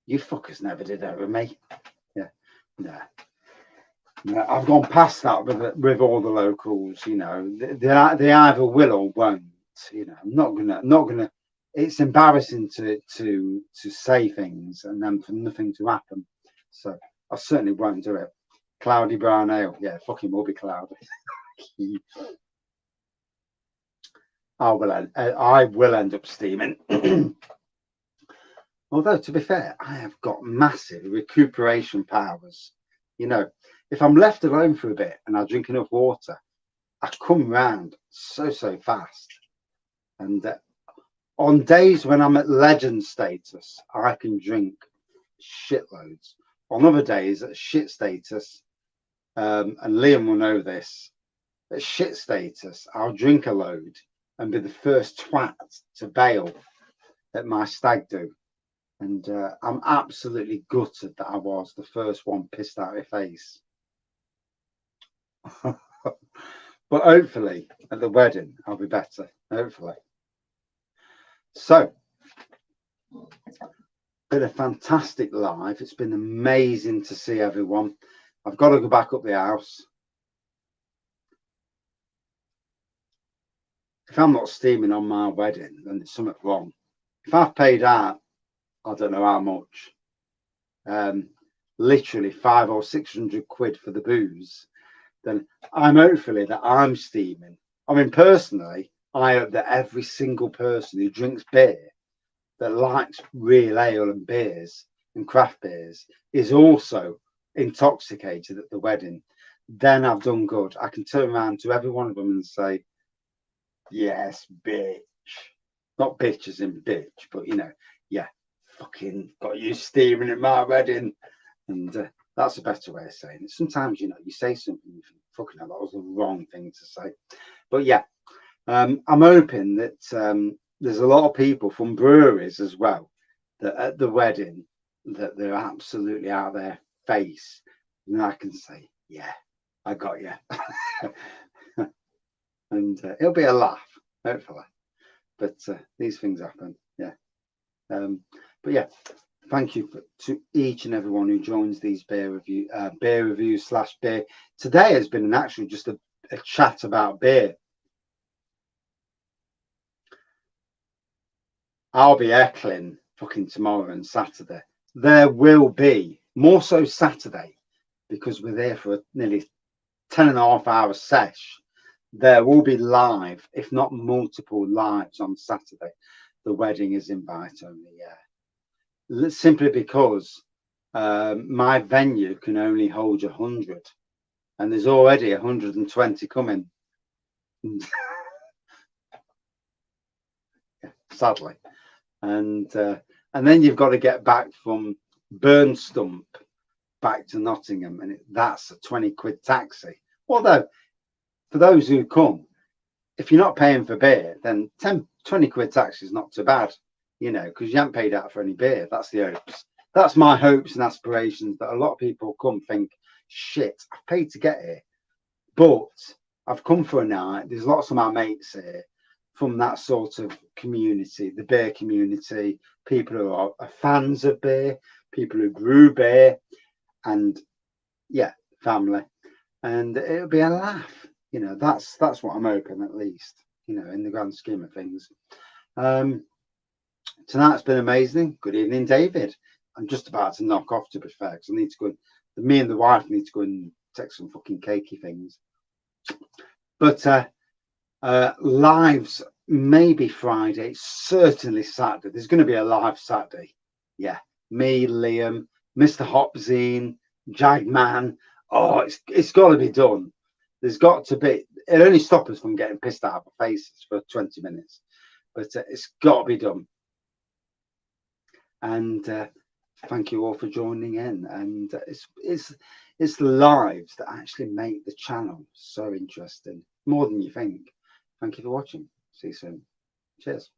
you fuckers never did that with me. Yeah, no. I've gone past that with all the locals. You know, they either will or won't. You know, I'm not gonna. It's embarrassing to say things and then for nothing to happen. So I certainly won't do it. Cloudy brown ale, yeah, fucking will be cloudy. I will end up steaming. Although, to be fair, I have got massive recuperation powers. You know, if I'm left alone for a bit and I drink enough water, I come round so fast. And on days when I'm at legend status, I can drink shitloads. On other days at shit status, and Liam will know this, at shit status, I'll drink a load and be the first twat to bail at my stag do. And I'm absolutely gutted that I was the first one pissed out of face. But hopefully at the wedding I'll be better, hopefully. So, been a fantastic live. It's been amazing to see everyone. I've got to go back up the house. If I'm not steaming on my wedding, then there's something wrong. If I've paid out, I don't know how much, literally 500 or 600 quid for the booze, then I'm hopefully that I'm steaming. I mean, personally, I hope that every single person who drinks beer, that likes real ale and beers and craft beers, is also intoxicated at the wedding. Then I've done good. I can turn around to every one of them and say, yes, bitch. Not bitch as in bitch, but, you know, yeah, fucking got you steaming at my wedding. And that's a better way of saying it. Sometimes, you know, you say something, you think, fucking hell, that was the wrong thing to say. But yeah, I'm hoping that there's a lot of people from breweries as well that at the wedding that they're absolutely out of their face, and I can say, yeah, I got you. And it'll be a laugh, hopefully. But these things happen, yeah. But yeah, thank you to each and everyone who joins these beer reviews / beer. Today has been actually just a chat about beer. I'll be heckling fucking tomorrow and Saturday. There will be, more so Saturday, because we're there for a nearly 10.5 hour sesh. There will be live, if not multiple lives on Saturday. The wedding is invite only, yeah. Simply because my venue can only hold 100, and there's already 120 coming. Sadly. And then you've got to get back from Burnstump back to Nottingham, and that's a 20 quid taxi. Although for those who come, if you're not paying for beer, then 20 quid taxi is not too bad, you know, because you haven't paid out for any beer. That's the hopes. that's my hopes and aspirations, that a lot of people come think, shit, I've paid to get here, but I've come for a night. There's lots of my mates here from that sort of community, the beer community, people who are fans of beer, people who grew beer, and yeah, family. And it'll be a laugh. You know, that's what I'm hoping, at least, you know, in the grand scheme of things. Tonight's been amazing. Good evening, David. I'm just about to knock off, to be fair, because I need to go. Me and the wife need to go and take some fucking cakey things. But lives maybe Friday, certainly Saturday. There's going to be a live Saturday. Yeah, me, Liam, Mr. Hopzine, Jagman. Oh, it's got to be done. There's got to be. It only stops us from getting pissed out of our faces for 20 minutes, but it's got to be done. And thank you all for joining in. And it's the lives that actually make the channel so interesting, more than you think. Thank you for watching. See you soon. Cheers.